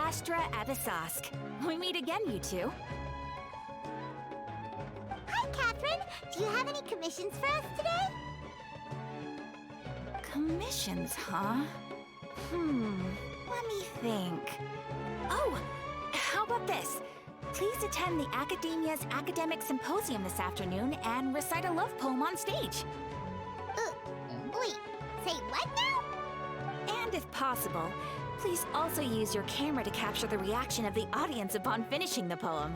Astra Abyssosque. We meet again, you two. Hi, Catherine. Do you have any commissions for us today? Commissions, huh? Let me think. Oh, how about this? Please attend the Academia's Academic Symposium this afternoon and recite a love poem on stage. Wait, say what now? And if possible, please also use your camera to capture the reaction of the audience upon finishing the poem.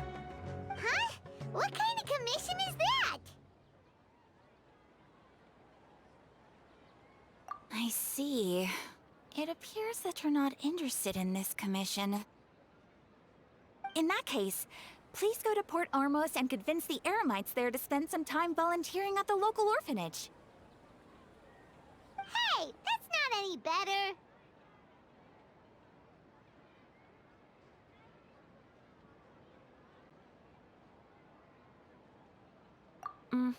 Huh? What kind of commission is that? I see. It appears that you're not interested in this commission. In that case, please go to Port Ormos and convince the Eremites there to spend some time volunteering at the local orphanage. Hey, that's not any better. I'm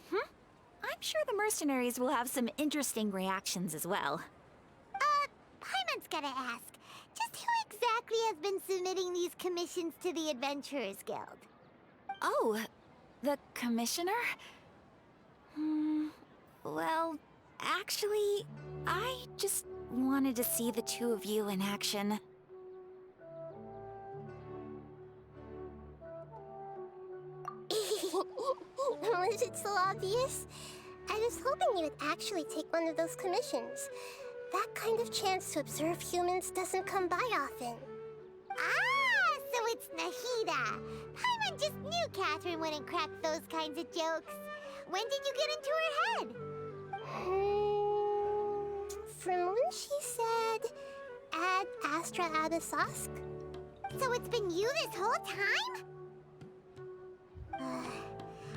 sure the mercenaries will have some interesting reactions as well. Paimon's gotta ask. Just who exactly has been submitting these commissions to the Adventurers Guild? Oh, the commissioner? Well, actually, I just wanted to see the two of you in action. Was it so obvious? I was hoping you would actually take one of those commissions. That kind of chance to observe humans doesn't come by often. Ah, so it's Nahida. Paimon just knew Catherine wouldn't crack those kinds of jokes. When did you get into her head? From when she said, "Ad Astra Abyssosque." So it's been you this whole time?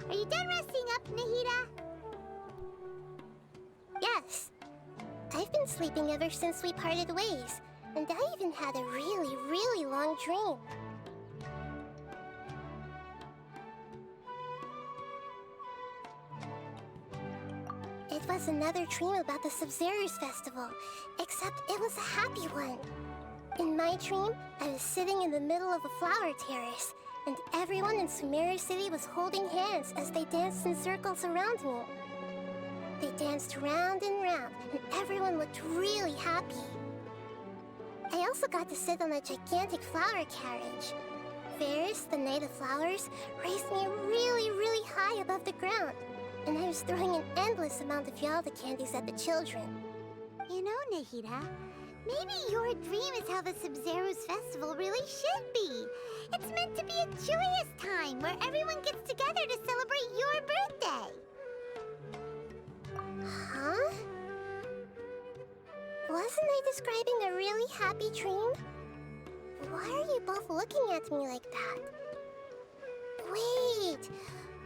Are you done resting up, Nahida? Yes. I've been sleeping ever since we parted ways, and I even had a really, really long dream. It was another dream about the Sumeru's festival, except it was a happy one. In my dream, I was sitting in the middle of a flower terrace, and everyone in Sumeru City was holding hands as they danced in circles around me. They danced round and round, and everyone looked really happy. I also got to sit on a gigantic flower carriage. Ferris, the Knight of Flowers, raised me really, really high above the ground, and I was throwing an endless amount of Yalda candies at the children. You know, Nahida, maybe your dream is how the Sumeru's festival really should be. It's meant to be a joyous time where everyone gets together to celebrate your birthday. Huh? Wasn't I describing a really happy dream? Why are you both looking at me like that? Wait,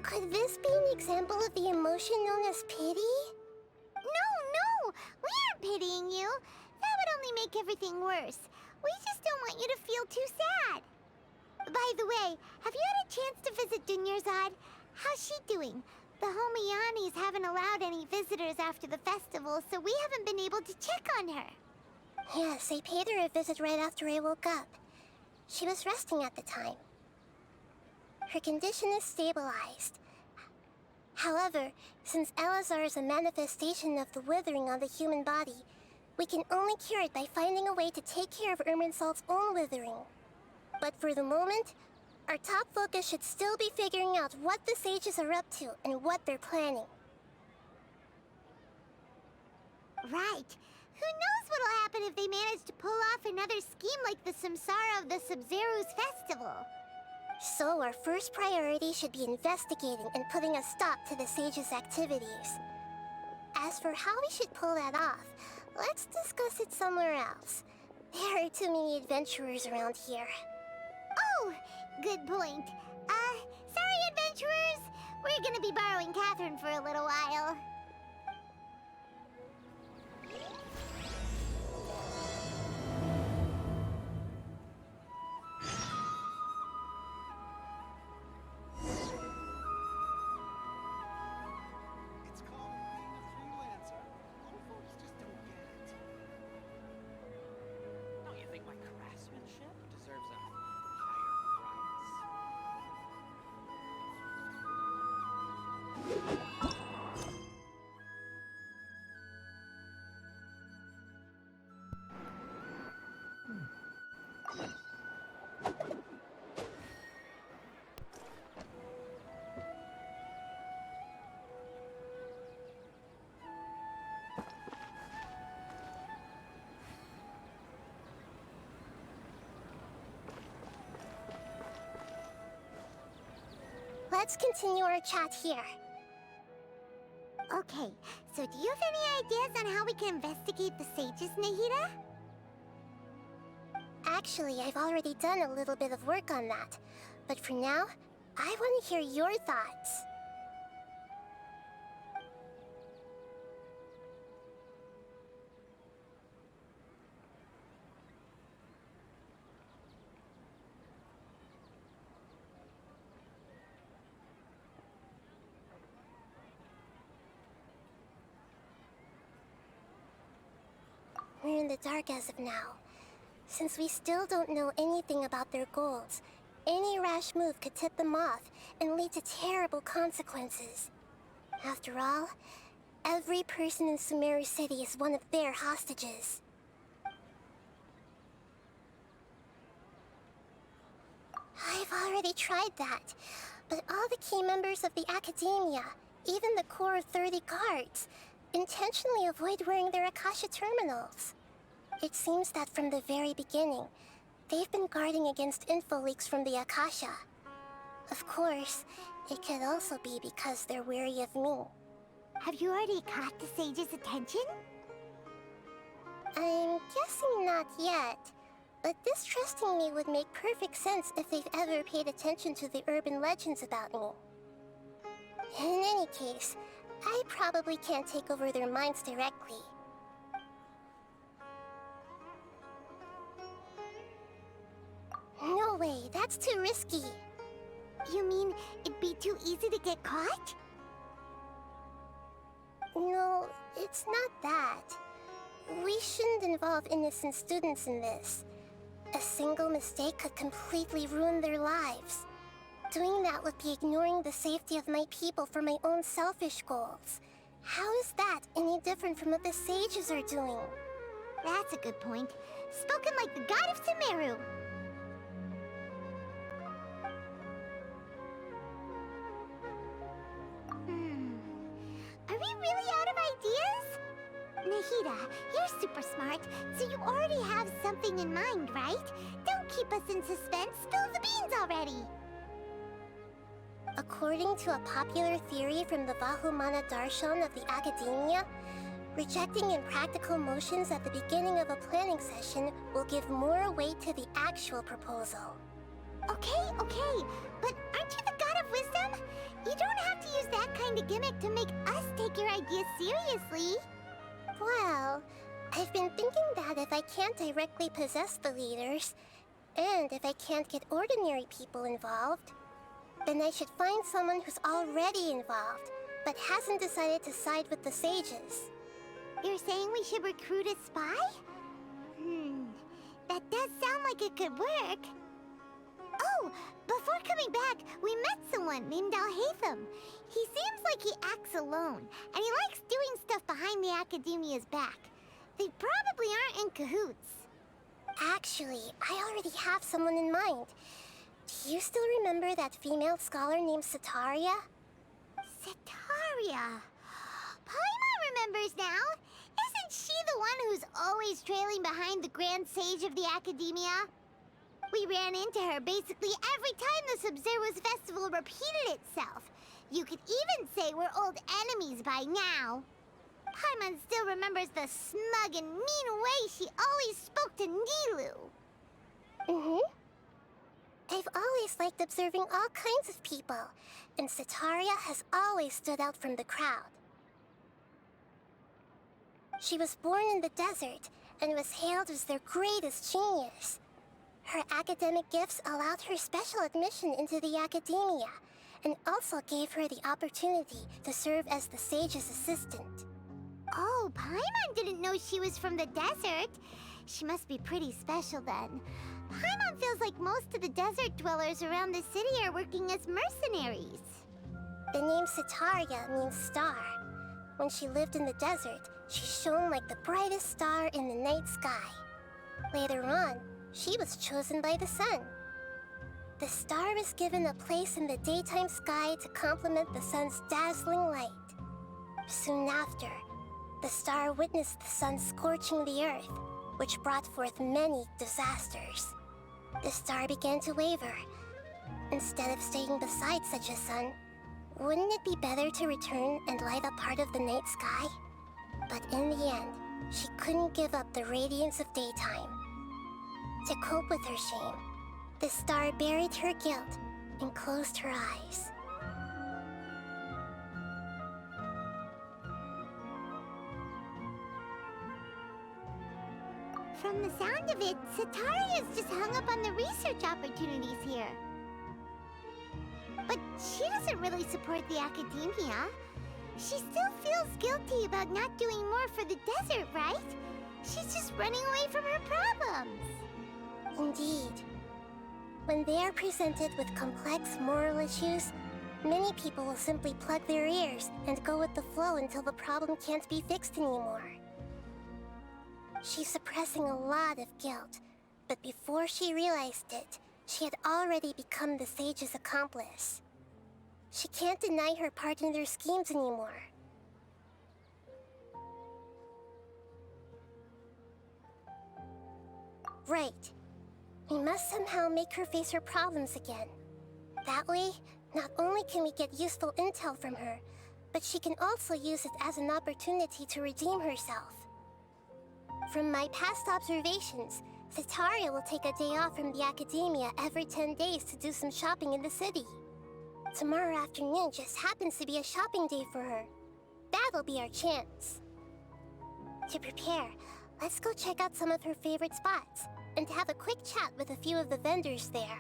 could this be an example of the emotion known as pity? No, we aren't pitying you. That would only make everything worse. We just don't want you to feel too sad. By the way, have you had a chance to visit Dunyarzad? How's she doing? The Homianis haven't allowed any visitors after the festival, so we haven't been able to check on her. Yes, I paid her a visit right after I woke up. She was resting at the time. Her condition is stabilized. However, since Elazar is a manifestation of the withering on the human body, we can only cure it by finding a way to take care of Irminsul's own withering. But for the moment, our top focus should still be figuring out what the sages are up to and what they're planning. Right. Who knows what'll happen if they manage to pull off another scheme like the Samsara of the Sumeru's festival? So our first priority should be investigating and putting a stop to the sages' activities. As for how we should pull that off, let's discuss it somewhere else. There are too many adventurers around here. Oh, good point. Sorry, adventurers. We're gonna be borrowing Catherine for a little while. It's called being a freelancer. Old folks just don't get it. Don't you think my craftsmanship deserves a let's continue our chat here. Okay, so do you have any ideas on how we can investigate the sages, Nahida? Actually, I've already done a little bit of work on that. But for now, I want to hear your thoughts. We're in the dark as of now. Since we still don't know anything about their goals, any rash move could tip them off and lead to terrible consequences. After all, every person in Sumeru City is one of their hostages. I've already tried that, but all the key members of the Academia, even the core of 30 guards, intentionally avoid wearing their Akasha terminals. It seems that from the very beginning, they've been guarding against info leaks from the Akasha. Of course, it could also be because they're wary of me. Have you already caught the sage's attention? I'm guessing not yet, but distrusting me would make perfect sense if they've ever paid attention to the urban legends about me. In any case, I probably can't take over their minds directly. No way, that's too risky. You mean it'd be too easy to get caught? No, it's not that. We shouldn't involve innocent students in this. A single mistake could completely ruin their lives. Doing that would be ignoring the safety of my people for my own selfish goals. How is that any different from what the sages are doing? That's a good point. Spoken like the god of Sumeru. Are we really out of ideas? Nahida, you're super smart, so you already have something in mind, right? Don't keep us in suspense. Spill the beans already. According to a popular theory from the Vahumana Darshan of the Academia, rejecting impractical motions at the beginning of a planning session will give more weight to the actual proposal. Okay, but aren't you the god of wisdom? You don't have to use that kind of gimmick to make us take your ideas seriously. Well, I've been thinking that if I can't directly possess the leaders, and if I can't get ordinary people involved, then I should find someone who's already involved, but hasn't decided to side with the sages. You're saying we should recruit a spy? That does sound like it could work. Oh, before coming back, we met someone named Alhaitham. He seems like he acts alone, and he likes doing stuff behind the Academia's back. They probably aren't in cahoots. Actually, I already have someone in mind. Do you still remember that female scholar named Setaria? Setaria. Paimon remembers now. Isn't she the one who's always trailing behind the Grand Sage of the Academia? We ran into her basically every time the Sumeru festival repeated itself. You could even say we're old enemies by now. Paimon still remembers the smug and mean way she always spoke to Nilou. I've always liked observing all kinds of people, and Setaria has always stood out from the crowd. She was born in the desert and was hailed as their greatest genius. Her academic gifts allowed her special admission into the Academia, and also gave her the opportunity to serve as the sage's assistant. Oh, Paimon didn't know she was from the desert. She must be pretty special then. Paimon feels like most of the desert dwellers around the city are working as mercenaries. The name Setaria means star. When she lived in the desert, she shone like the brightest star in the night sky. Later on, she was chosen by the sun. The star was given a place in the daytime sky to complement the sun's dazzling light. Soon after, the star witnessed the sun scorching the earth, which brought forth many disasters. The star began to waver, Instead of staying beside such a sun, wouldn't it be better to return and light up part of the night sky? But in the end, she couldn't give up the radiance of daytime. To cope with her shame, the star buried her guilt and closed her eyes. From the sound of it, Sataria's just hung up on the research opportunities here. But she doesn't really support the academia. She still feels guilty about not doing more for the desert, right? She's just running away from her problems. Indeed. When they are presented with complex moral issues, many people will simply plug their ears and go with the flow until the problem can't be fixed anymore. She's suppressing a lot of guilt, but before she realized it, she had already become the sage's accomplice. She can't deny her part in their schemes anymore. Right. We must somehow make her face her problems again. That way, not only can we get useful intel from her, but she can also use it as an opportunity to redeem herself. From my past observations, Setaria will take a day off from the academia every 10 days to do some shopping in the city. Tomorrow afternoon just happens to be a shopping day for her. That'll be our chance. To prepare, let's go check out some of her favorite spots and have a quick chat with a few of the vendors there.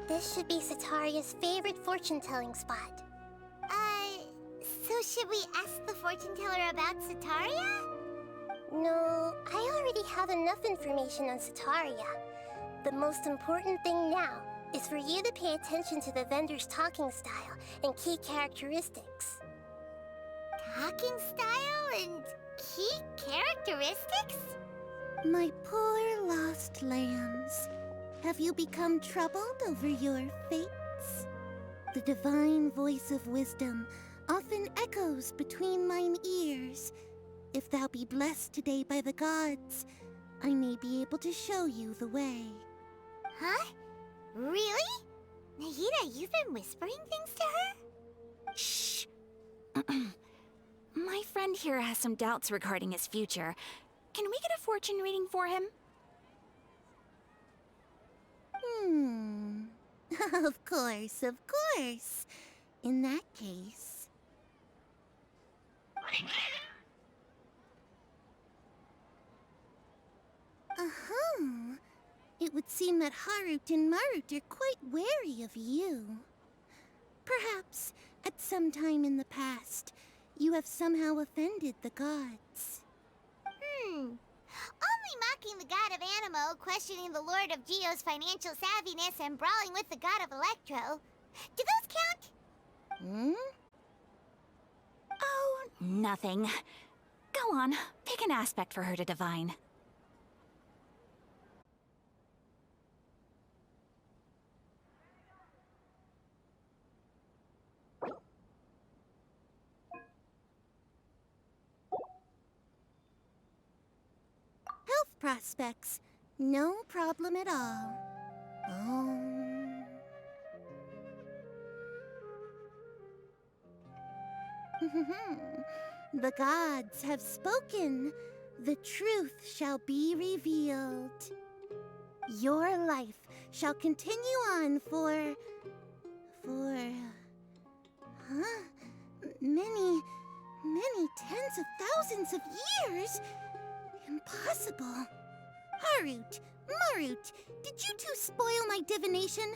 This should be Sataria's favorite fortune-telling spot. So should we ask the fortune teller about Sataria? No, I already have enough information on Sataria. The most important thing now is for you to pay attention to the vendor's talking style and key characteristics. Talking style and key characteristics? My poor lost lambs, have you become troubled over your fates? The divine voice of wisdom often echoes between mine ears. If thou be blessed today by the gods, I may be able to show you the way. Huh? Really? Nahida, you've been whispering things to her? Shh. My friend here has some doubts regarding his future. Can we get a fortune reading for him? Of course, of course. In that case... It would seem that Harut and Marut are quite wary of you. Perhaps, at some time in the past, you have somehow offended the gods. Only mocking the god of Animo, questioning the lord of Geo's financial savviness, and brawling with the god of Electro. Do those count? Oh, nothing. Go on, pick an aspect for her to divine. Health prospects, no problem at all. The gods have spoken. The truth shall be revealed. Your life shall continue on for... many tens of thousands of years? Impossible. Harut, Marut, did you two spoil my divination?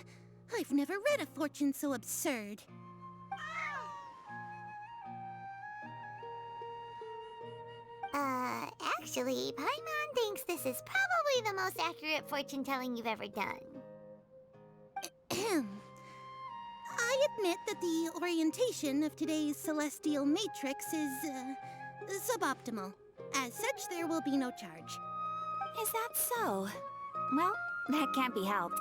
I've never read a fortune so absurd. Actually, Paimon thinks this is probably the most accurate fortune-telling you've ever done. I admit that the orientation of today's celestial matrix is, suboptimal. As such, there will be no charge. Is that so? Well, that can't be helped.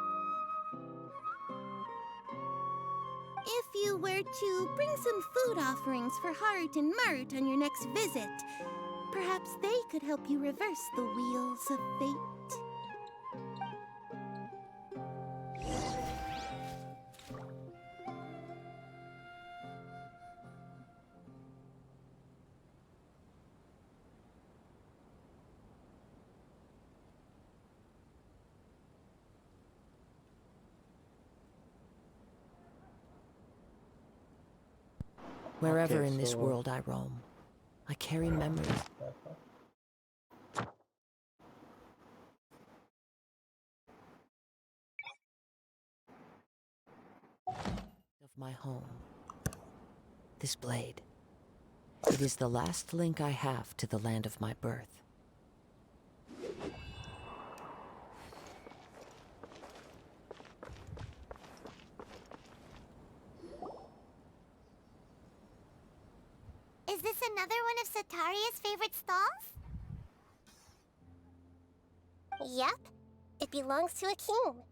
If you were to bring some food offerings for Heart and Mart on your next visit, perhaps they could help you reverse the wheels of fate. Wherever Okay, in this so- world I roam, I carry memories of my home. This blade. It is the last link I have to the land of my birth. Is this another one of Sataria's favorite stalls? Yep, it belongs to a king.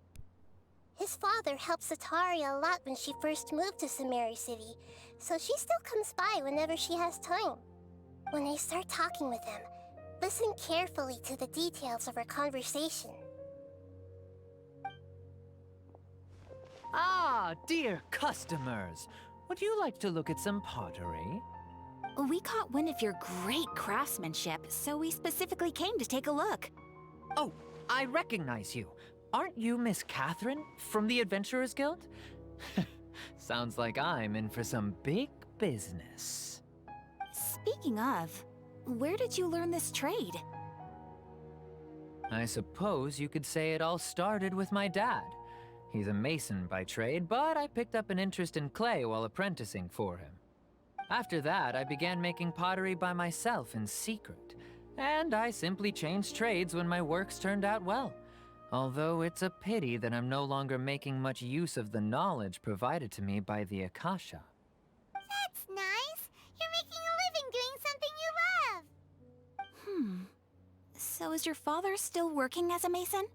His father helped Sataria a lot when she first moved to Sumeru City, so she still comes by whenever she has time. When I start talking with him, listen carefully to the details of our conversation. Ah, dear customers. Would you like to look at some pottery? We caught wind of your great craftsmanship, so we specifically came to take a look. Oh, I recognize you. Aren't you Miss Catherine from the Adventurers Guild? Sounds like I'm in for some big business. Speaking of, where did you learn this trade? I suppose you could say it all started with my dad. He's a mason by trade, but I picked up an interest in clay while apprenticing for him. After that, I began making pottery by myself in secret, and I simply changed trades when my works turned out well. Although it's a pity that I'm no longer making much use of the knowledge provided to me by the Akasha. That's nice. You're making a living doing something you love. So is your father still working as a mason?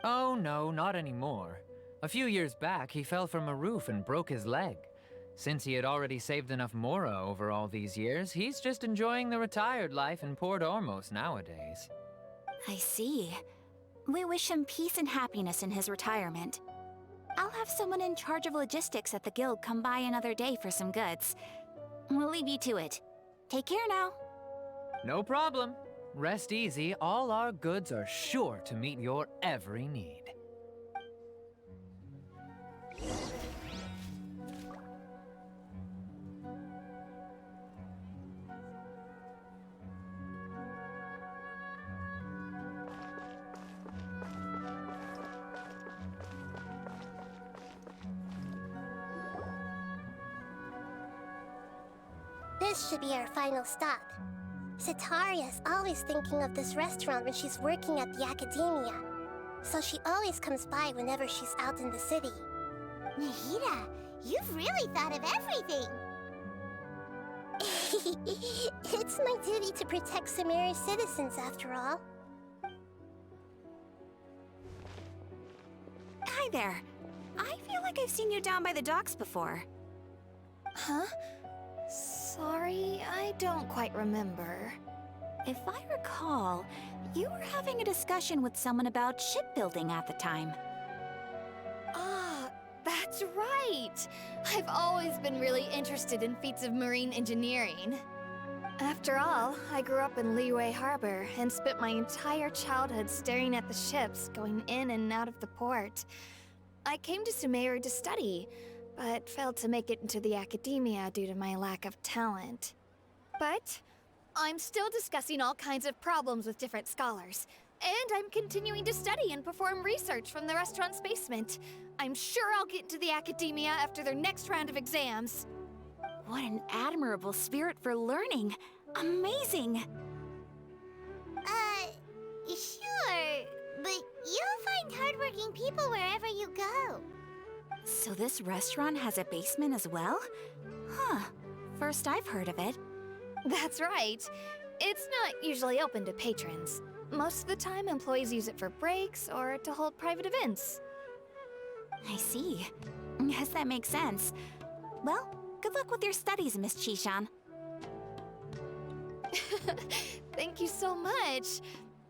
Oh no, not anymore. A few years back, he fell from a roof and broke his leg. Since he had already saved enough Mora over all these years, he's just enjoying the retired life in Port Ormos nowadays. I see. We wish him peace and happiness in his retirement. I'll have someone in charge of logistics at the guild come by another day for some goods. We'll leave you to it. Take care now. No problem. Rest easy, all our goods are sure to meet your every need. This should be our final stop. Sataria's always thinking of this restaurant when she's working at the academia, so she always comes by whenever she's out in the city. Nahida, you've really thought of everything. It's my duty to protect Sumeru's citizens, after all. Hi there. I feel like I've seen you down by the docks before. Huh? Sorry, I don't quite remember. If I recall, you were having a discussion with someone about shipbuilding at the time. Ah, that's right! I've always been really interested in feats of marine engineering. After all, I grew up in Liyue Harbor and spent my entire childhood staring at the ships going in and out of the port. I came to Sumeru to study, but failed to make it into the academia due to my lack of talent. But I'm still discussing all kinds of problems with different scholars, and I'm continuing to study and perform research from the restaurant's basement. I'm sure I'll get into the academia after their next round of exams. What an admirable spirit for learning. Amazing. Sure, but you'll find hardworking people wherever you go. So this restaurant has a basement as well? Huh. First I've heard of it. That's right. It's not usually open to patrons. Most of the time, employees use it for breaks or to hold private events. I see. Guess that makes sense. Well, good luck with your studies, Miss Chishan. Thank you so much.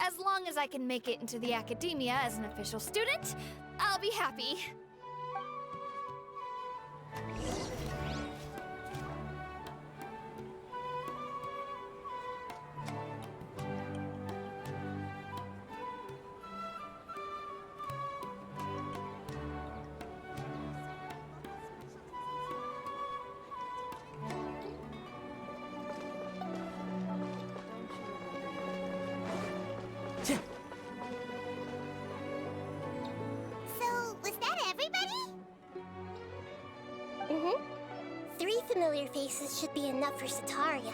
As long as I can make it into the academia as an official student, I'll be happy. So, was that everybody? Mm-hmm. 3 familiar faces should be enough for Sataria.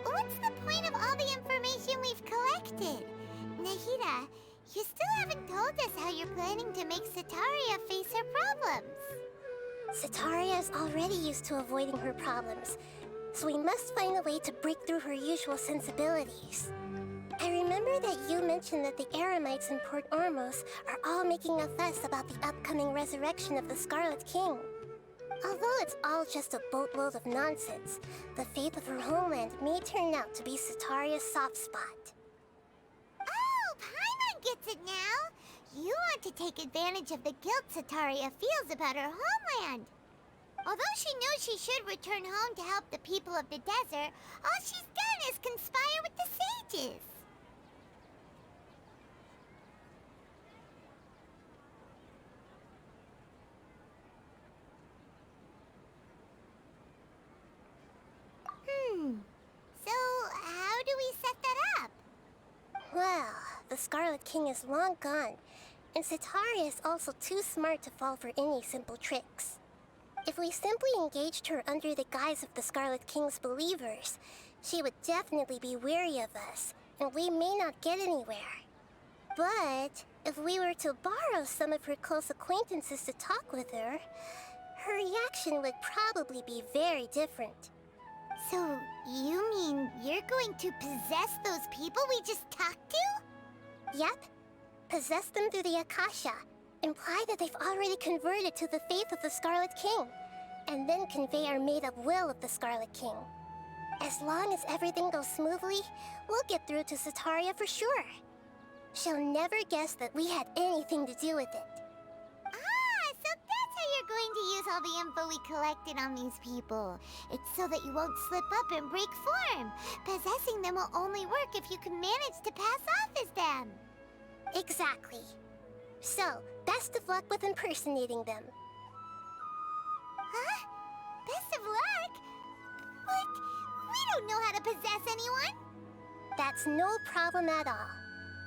What's the point of all the information we've collected? Nahida, you still haven't told us how you're planning to make Sataria face her problems. Sataria is already used to avoiding her problems, so we must find a way to break through her usual sensibilities. I remember that you mentioned that the Eremites in Port Ormos are all making a fuss about the upcoming resurrection of the Scarlet King. Although it's all just a boatload of nonsense, the fate of her homeland may turn out to be Sataria's soft spot. Oh, Paimon gets it now! You want to take advantage of the guilt Sataria feels about her homeland. Although she knows she should return home to help the people of the desert, all she's done is conspire with the sages. So, how do we set that up? Well, the Scarlet King is long gone, and Sataria is also too smart to fall for any simple tricks. If we simply engaged her under the guise of the Scarlet King's believers, she would definitely be wary of us, and we may not get anywhere. But if we were to borrow some of her close acquaintances to talk with her, her reaction would probably be very different. So, you mean you're going to possess those people we just talked to? Yep. Possess them through the Akasha. Imply that they've already converted to the faith of the Scarlet King. And then convey our made-up will of the Scarlet King. As long as everything goes smoothly, we'll get through to Sataria for sure. She'll never guess that we had anything to do with it. Ah, so that's how you're going to use all the info we collected on these people. It's so that you won't slip up and break form. Possessing them will only work if you can manage to pass off as them. Exactly. So, best of luck with impersonating them. Huh? Best of luck? But we don't know how to possess anyone. That's no problem at all.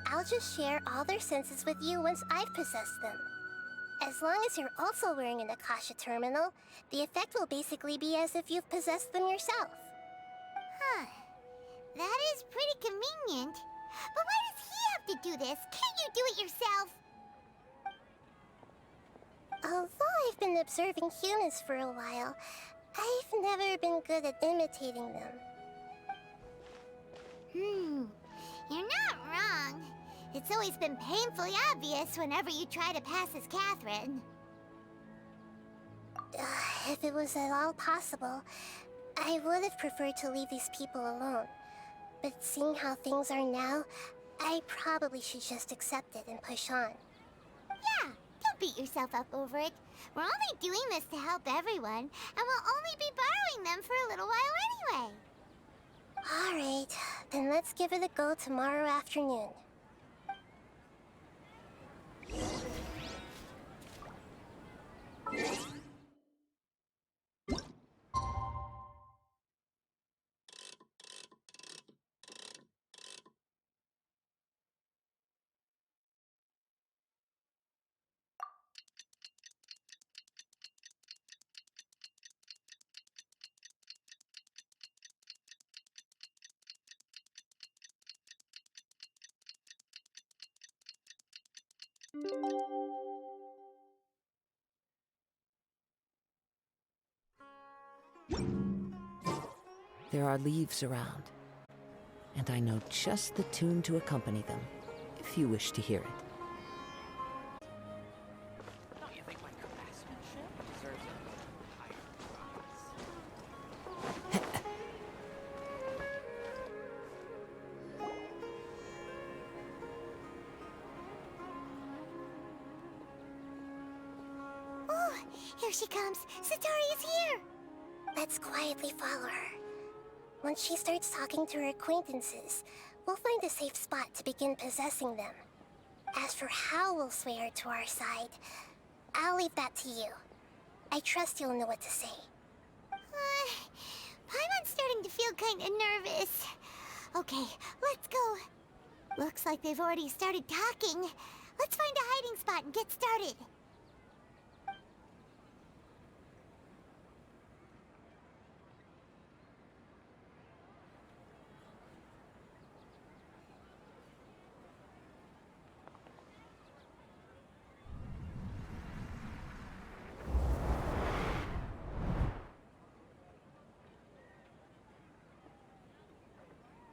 I'll just share all their senses with you once I've possessed them. As long as you're also wearing an Akasha terminal, the effect will basically be as if you've possessed them yourself. Huh. That is pretty convenient. But why does he have to do this? Can't you do it yourself? Although I've been observing humans for a while, I've never been good at imitating them. You're not wrong. It's always been painfully obvious whenever you try to pass as Catherine. If it was at all possible, I would have preferred to leave these people alone. But seeing how things are now, I probably should just accept it and push on. Yeah, don't beat yourself up over it. We're only doing this to help everyone, and we'll only be borrowing them for a little while anyway. Alright, then let's give it a go tomorrow afternoon. There are leaves around, and I know just the tune to accompany them, if you wish to hear it. Don't you think my craftsmanship deserves a higher prize? Oh, here she comes. Satori is here. Let's quietly follow her. Once she starts talking to her acquaintances, we'll find a safe spot to begin possessing them. As for how we'll sway her to our side, I'll leave that to you. I trust you'll know what to say. Paimon's starting to feel kinda nervous. Okay, let's go. Looks like they've already started talking. Let's find a hiding spot and get started.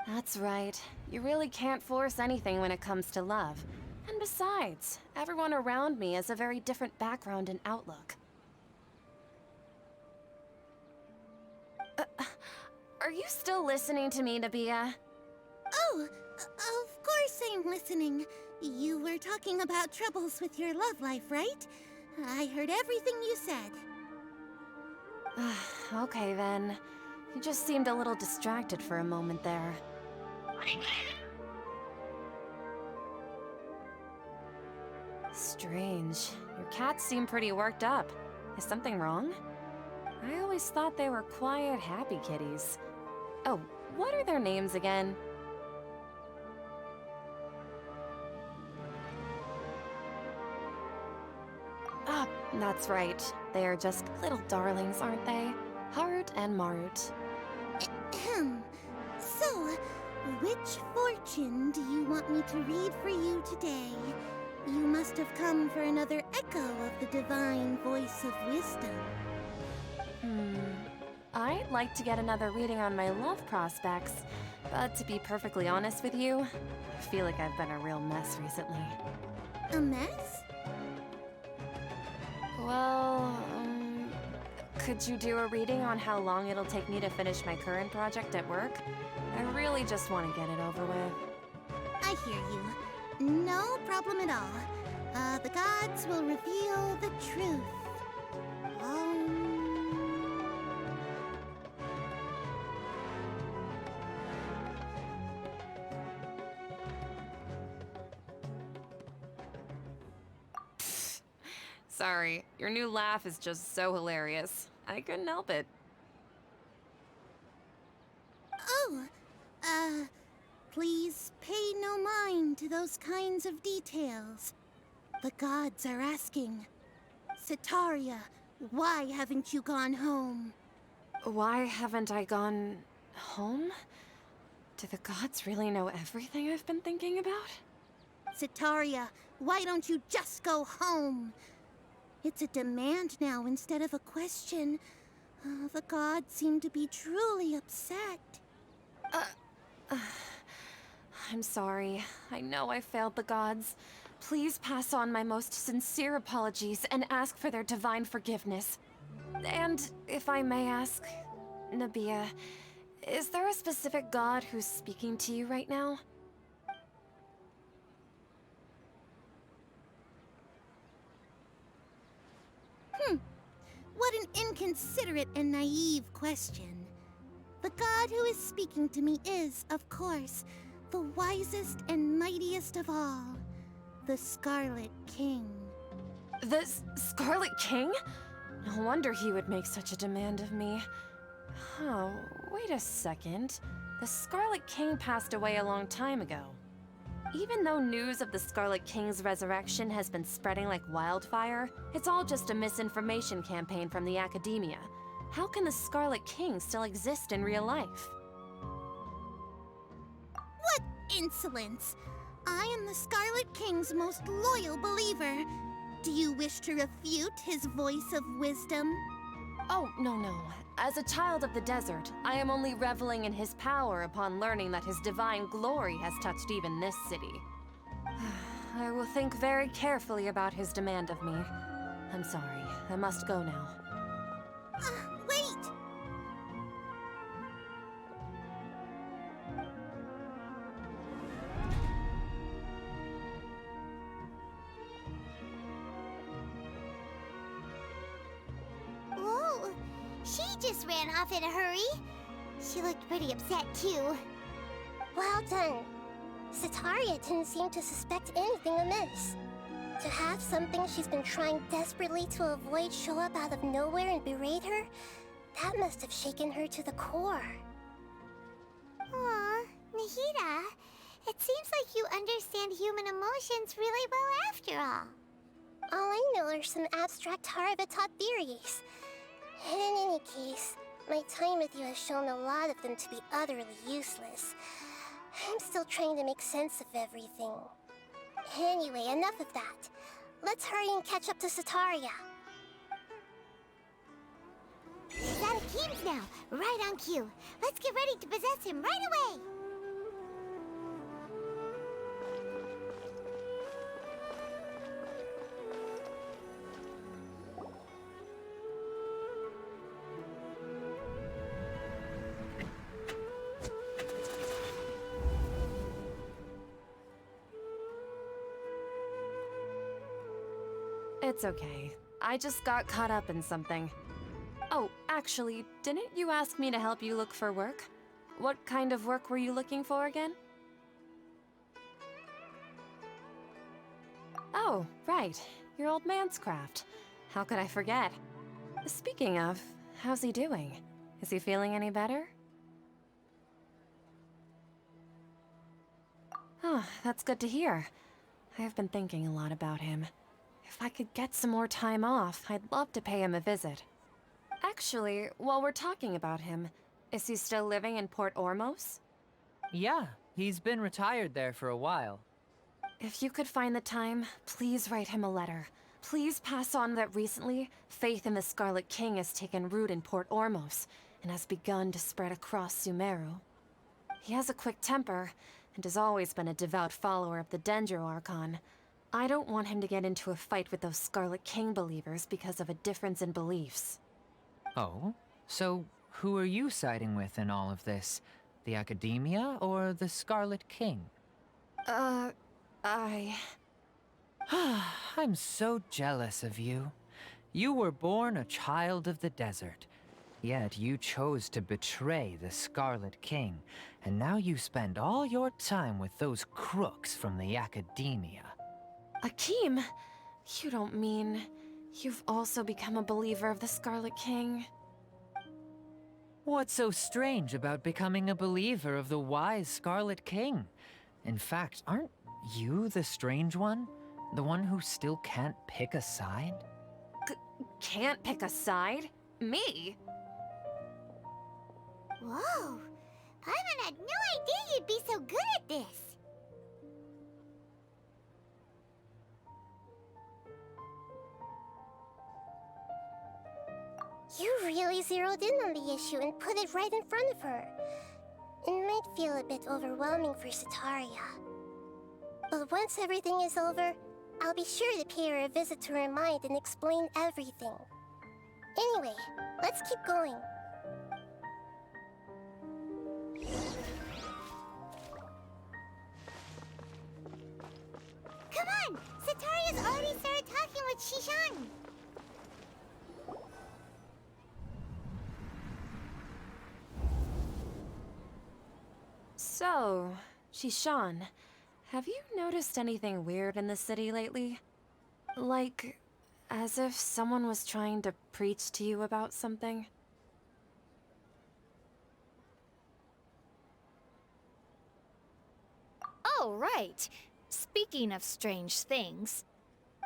That's right. You really can't force anything when it comes to love. And besides, everyone around me has a very different background and outlook. Are you still listening to me, Nabia? Oh, of course I'm listening. You were talking about troubles with your love life, right? I heard everything you said. Okay then. You just seemed a little distracted for a moment there. Strange. Your cats seem pretty worked up. Is something wrong? I always thought they were quiet, happy kitties. Oh, what are their names again? Ah, that's right. They are just little darlings, aren't they? Heart and Mart. Ahem. So, which fortune do you want me to read for you today? You must have come for another echo of the divine voice of wisdom. I'd like to get another reading on my love prospects, but to be perfectly honest with you, I feel like I've been a real mess recently. A mess? Well, could you do a reading on how long it'll take me to finish my current project at work? I really just want to get it over with. I hear you. No problem at all. The gods will reveal the truth. Sorry, your new laugh is just so hilarious. I couldn't help it. Oh, please pay no mind to those kinds of details. The gods are asking, Sitaria, why haven't you gone home? Why haven't I gone home? Do the gods really know everything I've been thinking about? Sitaria, why don't you just go home? It's a demand now instead of a question. The gods seem to be truly upset. I'm sorry. I know I failed the gods. Please pass on my most sincere apologies and ask for their divine forgiveness. And if I may ask, Nabia, is there a specific god who's speaking to you right now? What an inconsiderate and naive question. The god who is speaking to me is, of course, the wisest and mightiest of all, the Scarlet King. The Scarlet King? No wonder he would make such a demand of me. Oh, wait a second. The Scarlet King passed away a long time ago. Even though news of the Scarlet King's resurrection has been spreading like wildfire, it's all just a misinformation campaign from the academia. How can the Scarlet King still exist in real life? What insolence! I am the Scarlet King's most loyal believer. Do you wish to refute his voice of wisdom? Oh, no. As a child of the desert, I am only reveling in his power upon learning that his divine glory has touched even this city. I will think very carefully about his demand of me. I'm sorry, I must go now. Wait! Whoa! She just ran off in a hurry. She looked pretty upset, too. Well done. Sataria didn't seem to suspect anything amiss. To have something she's been trying desperately to avoid show up out of nowhere and berate her, that must have shaken her to the core. Aw, Nahida, it seems like you understand human emotions really well after all. All I know are some abstract Harava-taught theories. And in any case, my time with you has shown a lot of them to be utterly useless. I'm still trying to make sense of everything. Anyway, enough of that. Let's hurry and catch up to Sataria. He's out of Keem's now, right on cue. Let's get ready to possess him right away! It's okay. I just got caught up in something. Oh, actually, didn't you ask me to help you look for work? What kind of work were you looking for again? Oh, right. Your old man's craft. How could I forget? Speaking of, how's he doing? Is he feeling any better? Oh, that's good to hear. I have been thinking a lot about him. If I could get some more time off, I'd love to pay him a visit. Actually, while we're talking about him, is he still living in Port Ormos? Yeah, he's been retired there for a while. If you could find the time, please write him a letter. Please pass on that recently, faith in the Scarlet King has taken root in Port Ormos and has begun to spread across Sumeru. He has a quick temper and has always been a devout follower of the Dendro Archon. I don't want him to get into a fight with those Scarlet King believers because of a difference in beliefs. Oh? So, who are you siding with in all of this? The Academia or the Scarlet King? I'm so jealous of you. You were born a child of the desert. Yet you chose to betray the Scarlet King, and now you spend all your time with those crooks from the Academia. Akeem, you don't mean you've also become a believer of the Scarlet King? What's so strange about becoming a believer of the wise Scarlet King? In fact, aren't you the strange one? The one who still can't pick a side? Can't pick a side? Me? Whoa! Paimon had no idea you'd be so good at this! You really zeroed in on the issue and put it right in front of her. It might feel a bit overwhelming for Sataria. But once everything is over, I'll be sure to pay her a visit to her mind and explain everything. Anyway, let's keep going. Come on! Sataria's already started talking with Shishan! So, Shishan, have you noticed anything weird in the city lately? Like, as if someone was trying to preach to you about something? Oh, right. Speaking of strange things,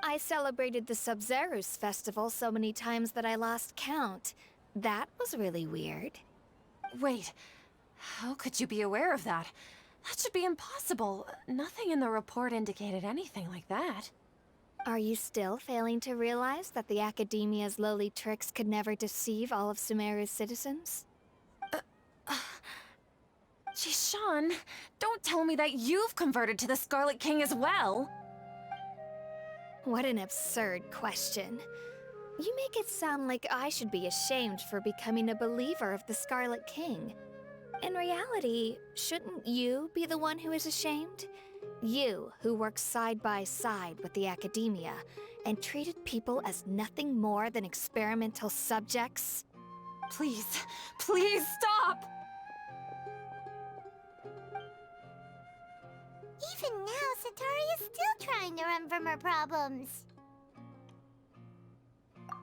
I celebrated the Sub-Zerus festival so many times that I lost count. That was really weird. Wait, how could you be aware of that? That should be impossible. Nothing in the report indicated anything like that. Are you still failing to realize that the Academia's lowly tricks could never deceive all of Sumeru's citizens? Sean, don't tell me that you've converted to the Scarlet King as well! What an absurd question. You make it sound like I should be ashamed for becoming a believer of the Scarlet King. In reality, shouldn't you be the one who is ashamed? You, who works side by side with the Academia and treated people as nothing more than experimental subjects? Please, please stop! Even now, Sataria's still trying to run from her problems.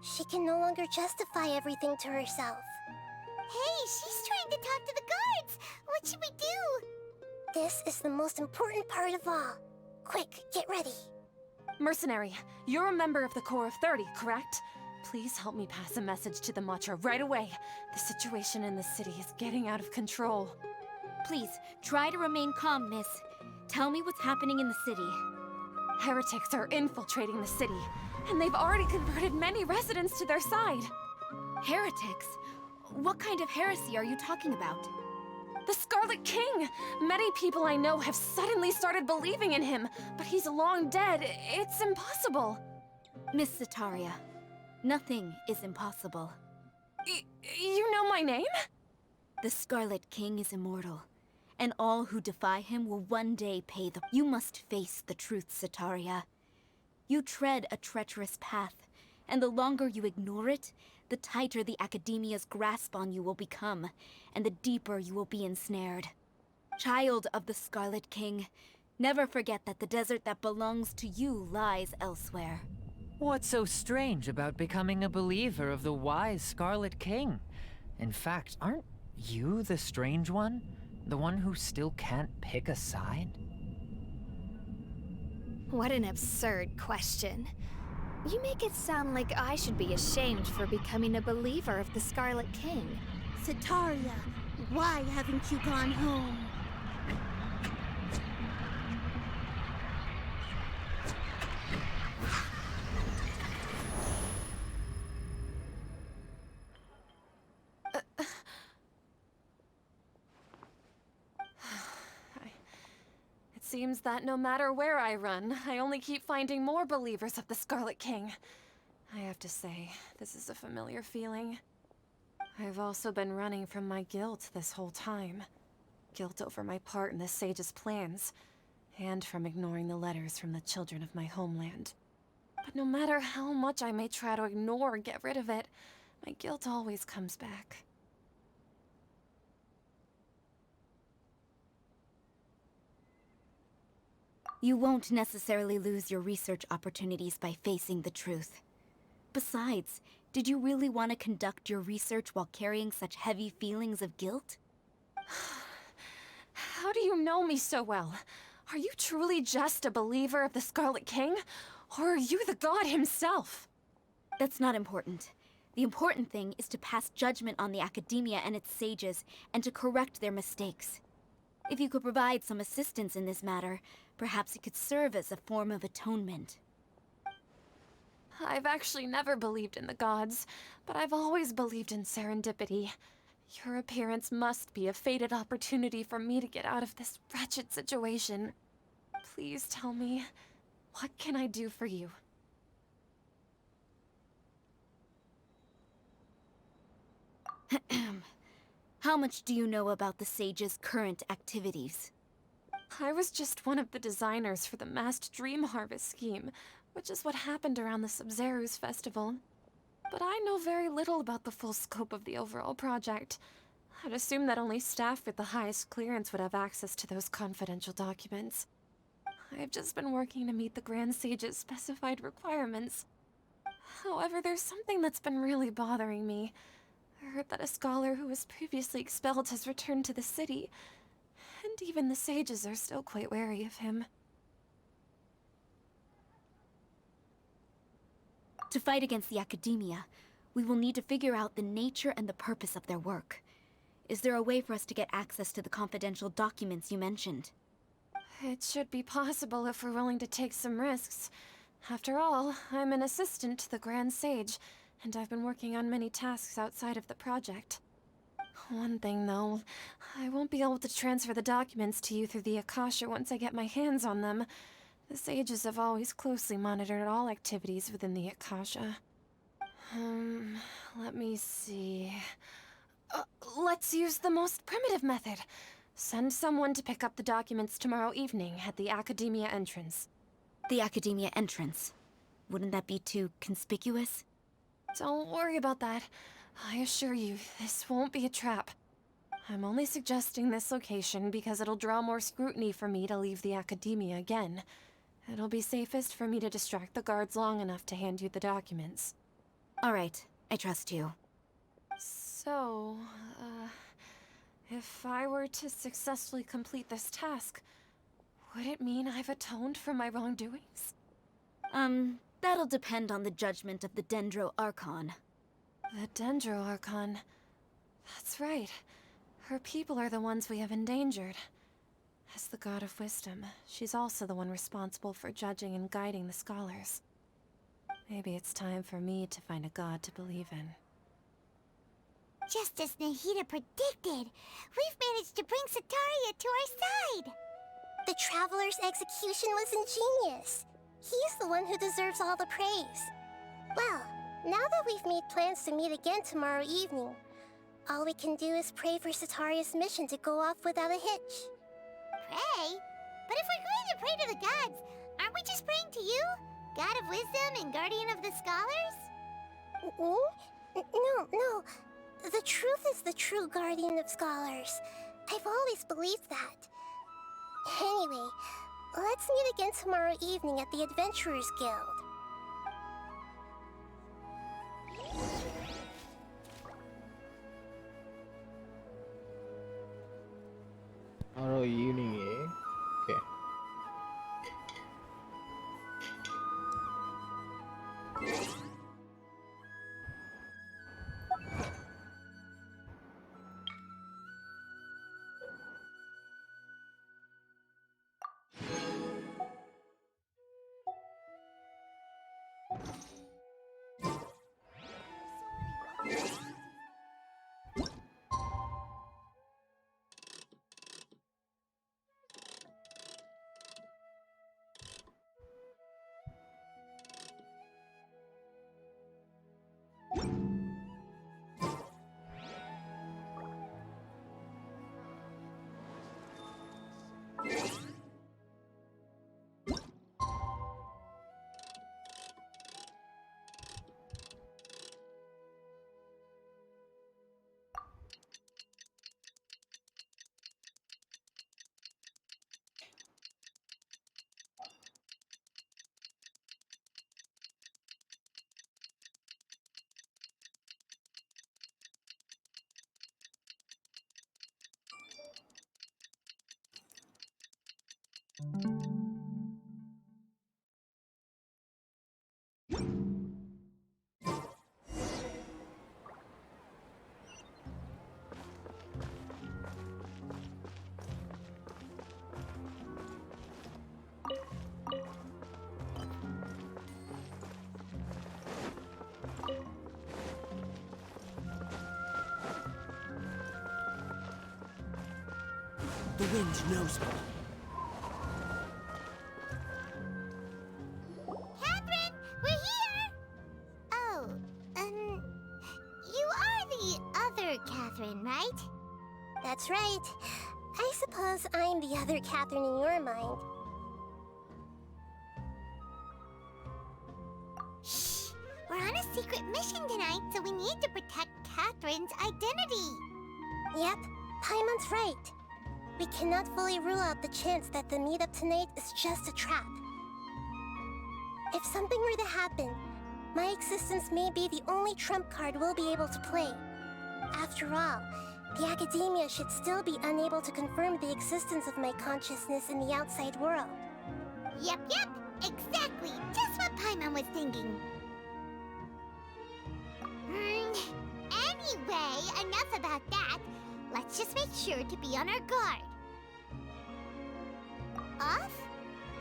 She can no longer justify everything to herself. Hey, she's trying to talk to the guards! What should we do? This is the most important part of all. Quick, get ready. Mercenary, you're a member of the Corps of 30, correct? Please help me pass a message to the Matcha right away. The situation in the city is getting out of control. Please, try to remain calm, miss. Tell me what's happening in the city. Heretics are infiltrating the city, and they've already converted many residents to their side. Heretics? What kind of heresy are you talking about? The Scarlet King! Many people I know have suddenly started believing in him, but he's long dead. It's impossible. Miss Sataria, nothing is impossible. You know my name? The Scarlet King is immortal, and all who defy him will one day pay the... You must face the truth, Sataria. You tread a treacherous path, and the longer you ignore it, the tighter the Academia's grasp on you will become, and the deeper you will be ensnared. Child of the Scarlet King, never forget that the desert that belongs to you lies elsewhere. What's so strange about becoming a believer of the wise Scarlet King? In fact, aren't you the strange one? The one who still can't pick a side? What an absurd question. You make it sound like I should be ashamed for becoming a believer of the Scarlet King. Sataria, why haven't you gone home? It seems that no matter where I run, I only keep finding more believers of the Scarlet King. I have to say, this is a familiar feeling. I've also been running from my guilt this whole time. Guilt over my part in the Sage's plans, and from ignoring the letters from the children of my homeland. But no matter how much I may try to ignore or get rid of it, my guilt always comes back. You won't necessarily lose your research opportunities by facing the truth. Besides, did you really want to conduct your research while carrying such heavy feelings of guilt? How do you know me so well? Are you truly just a believer of the Scarlet King? Or are you the god himself? That's not important. The important thing is to pass judgment on the Academia and its sages, and to correct their mistakes. If you could provide some assistance in this matter, perhaps it could serve as a form of atonement. I've actually never believed in the gods, but I've always believed in serendipity. Your appearance must be a fated opportunity for me to get out of this wretched situation. Please tell me, what can I do for you? How much do you know about the Sage's current activities? I was just one of the designers for the massed dream harvest scheme, which is what happened around the Sumeru's festival. But I know very little about the full scope of the overall project. I'd assume that only staff with the highest clearance would have access to those confidential documents. I've just been working to meet the Grand Sage's specified requirements. However, there's something that's been really bothering me. I heard that a scholar who was previously expelled has returned to the city, and even the sages are still quite wary of him. To fight against the Academia, we will need to figure out the nature and the purpose of their work. Is there a way for us to get access to the confidential documents you mentioned? It should be possible if we're willing to take some risks. After all, I'm an assistant to the Grand Sage, and I've been working on many tasks outside of the project. One thing, though, I won't be able to transfer the documents to you through the Akasha once I get my hands on them. The sages have always closely monitored all activities within the Akasha. Let me see... let's use the most primitive method. Send someone to pick up the documents tomorrow evening at the Academia entrance. The Academia entrance. Wouldn't that be too conspicuous? Don't worry about that. I assure you, this won't be a trap. I'm only suggesting this location because it'll draw more scrutiny for me to leave the Academia again. It'll be safest for me to distract the guards long enough to hand you the documents. All right, I trust you. So, if I were to successfully complete this task, would it mean I've atoned for my wrongdoings? That'll depend on the judgment of the Dendro Archon. The Dendro Archon. That's right. Her people are the ones we have endangered. As the God of Wisdom, she's also the one responsible for judging and guiding the scholars. Maybe it's time for me to find a god to believe in. Just as Nahida predicted, we've managed to bring Sataria to our side! The Traveler's execution was ingenious. He's the one who deserves all the praise. Well, now that we've made plans to meet again tomorrow evening, all we can do is pray for Sataria's mission to go off without a hitch. Pray? But if we're going to pray to the gods, aren't we just praying to you? God of Wisdom and Guardian of the Scholars? No. The truth is the true Guardian of Scholars. I've always believed that. Anyway, let's meet again tomorrow evening at the Adventurers Guild. Tomorrow evening, eh? Okay. The wind knows me. Catherine, we're here! Oh, you are the other Catherine, right? That's right. I suppose I'm the other Catherine in your mind. Shh! We're on a secret mission tonight, so we need to protect Catherine's identity. Yep, Paimon's right. We cannot fully rule out the chance that the meetup tonight is just a trap. If something were to happen, my existence may be the only trump card we'll be able to play. After all, the Academia should still be unable to confirm the existence of my consciousness in the outside world. Yep, exactly. Just what Paimon was thinking. Anyway, enough about that. Let's just make sure to be on our guard. Off?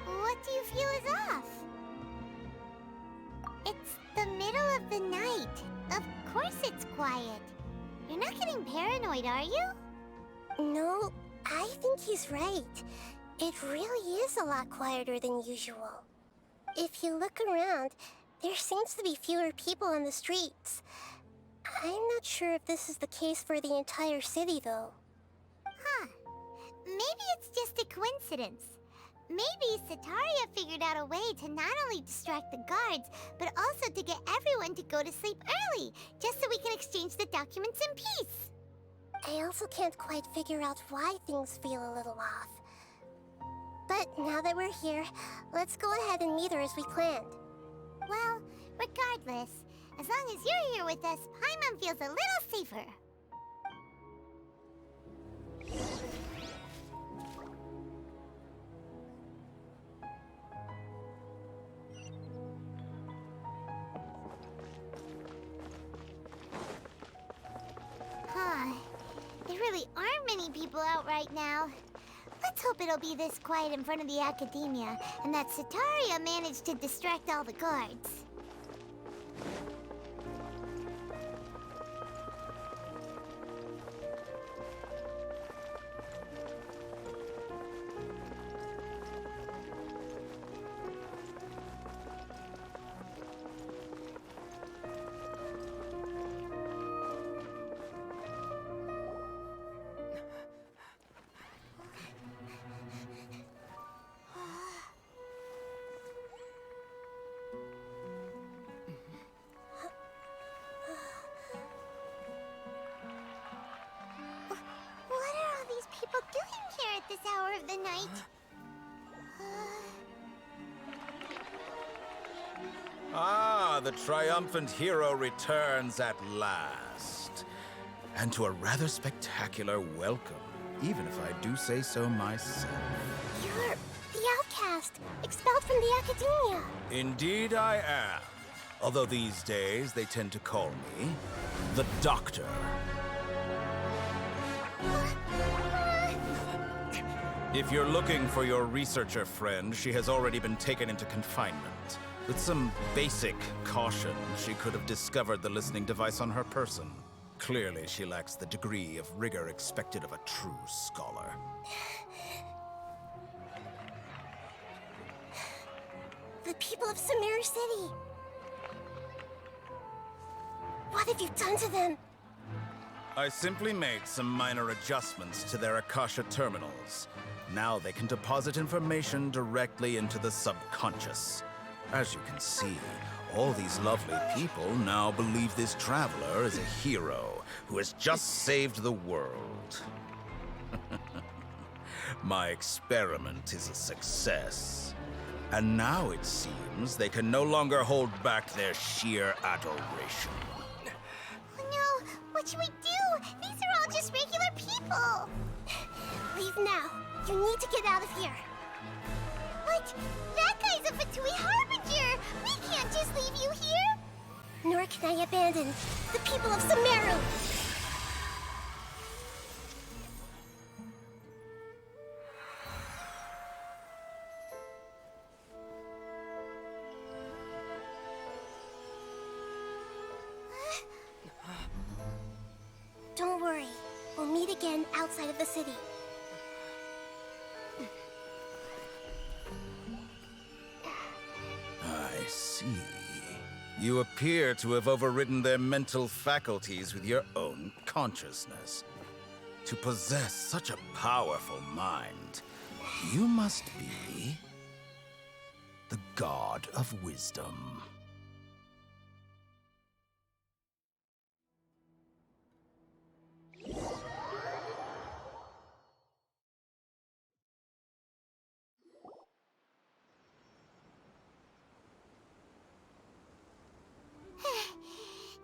What do you feel is off? of the night. Of course it's quiet. You're not getting paranoid, are you? No, I think he's right. It really is a lot quieter than usual. If you look around, there seems to be fewer people on the streets. I'm not sure if this is the case for the entire city, though. Huh. Maybe it's just a coincidence. Maybe Sataria figured out a way to not only distract the guards, but also to get everyone to go to sleep early, just so we can exchange the documents in peace. I also can't quite figure out why things feel a little off. But now that we're here, let's go ahead and meet her as we planned. Well, regardless, as long as you're here with us, Paimon feels a little safer. Huh. There really aren't many people out right now. Let's hope it'll be this quiet in front of the Academia, and that Sataria managed to distract all the guards. What are all these people doing here at this hour of the night? Ah, the triumphant hero returns at last. And to a rather spectacular welcome, even if I do say so myself. You're the outcast, expelled from the Academia. Indeed I am. Although these days they tend to call me the Doctor. If you're looking for your researcher friend, she has already been taken into confinement. With some basic caution, she could have discovered the listening device on her person. Clearly, she lacks the degree of rigor expected of a true scholar. The people of Sumeru City. What have you done to them? I simply made some minor adjustments to their Akasha terminals. Now they can deposit information directly into the subconscious. As you can see, all these lovely people now believe this traveler is a hero who has just saved the world. My experiment is a success. And now it seems they can no longer hold back their sheer adoration. No, what should we do? These are all just regular people. Leave now. You need to get out of here. What? That guy's a Fatui Harbinger! We can't just leave you here! Nor can I abandon the people of Sumeru. Don't worry. We'll meet again outside of the city. I see. You appear to have overridden their mental faculties with your own consciousness. To possess such a powerful mind, you must be the god of wisdom.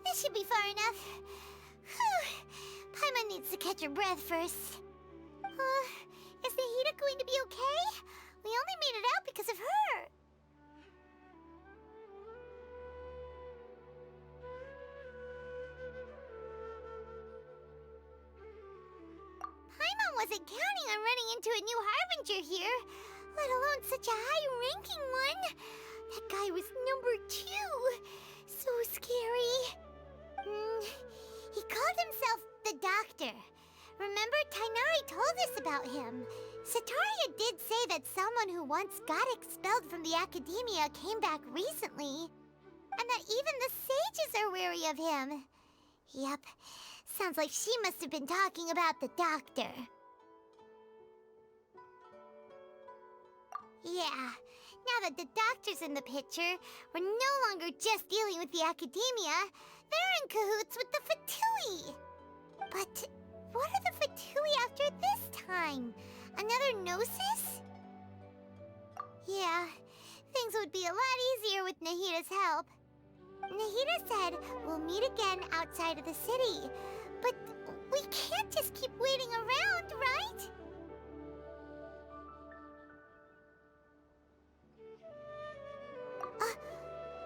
This should be far enough. Whew. Paimon needs to catch her breath first. Is Nahida going to be okay? We only made it out because of her. Paimon wasn't counting on running into a new Harbinger here, let alone such a high-ranking one. That guy was number 2. So scary. calls himself the Doctor. Remember, Tainari told us about him. Sataria did say that someone who once got expelled from the Academia came back recently. And that even the sages are wary of him. Yep, sounds like she must have been talking about the Doctor. Yeah, now that the Doctor's in the picture, we're no longer just dealing with the Academia. They're in cahoots with the Fatui. But what are the Fatui after this time? Another Gnosis? Yeah, things would be a lot easier with Nahida's help. Nahida said we'll meet again outside of the city. But we can't just keep waiting around, right?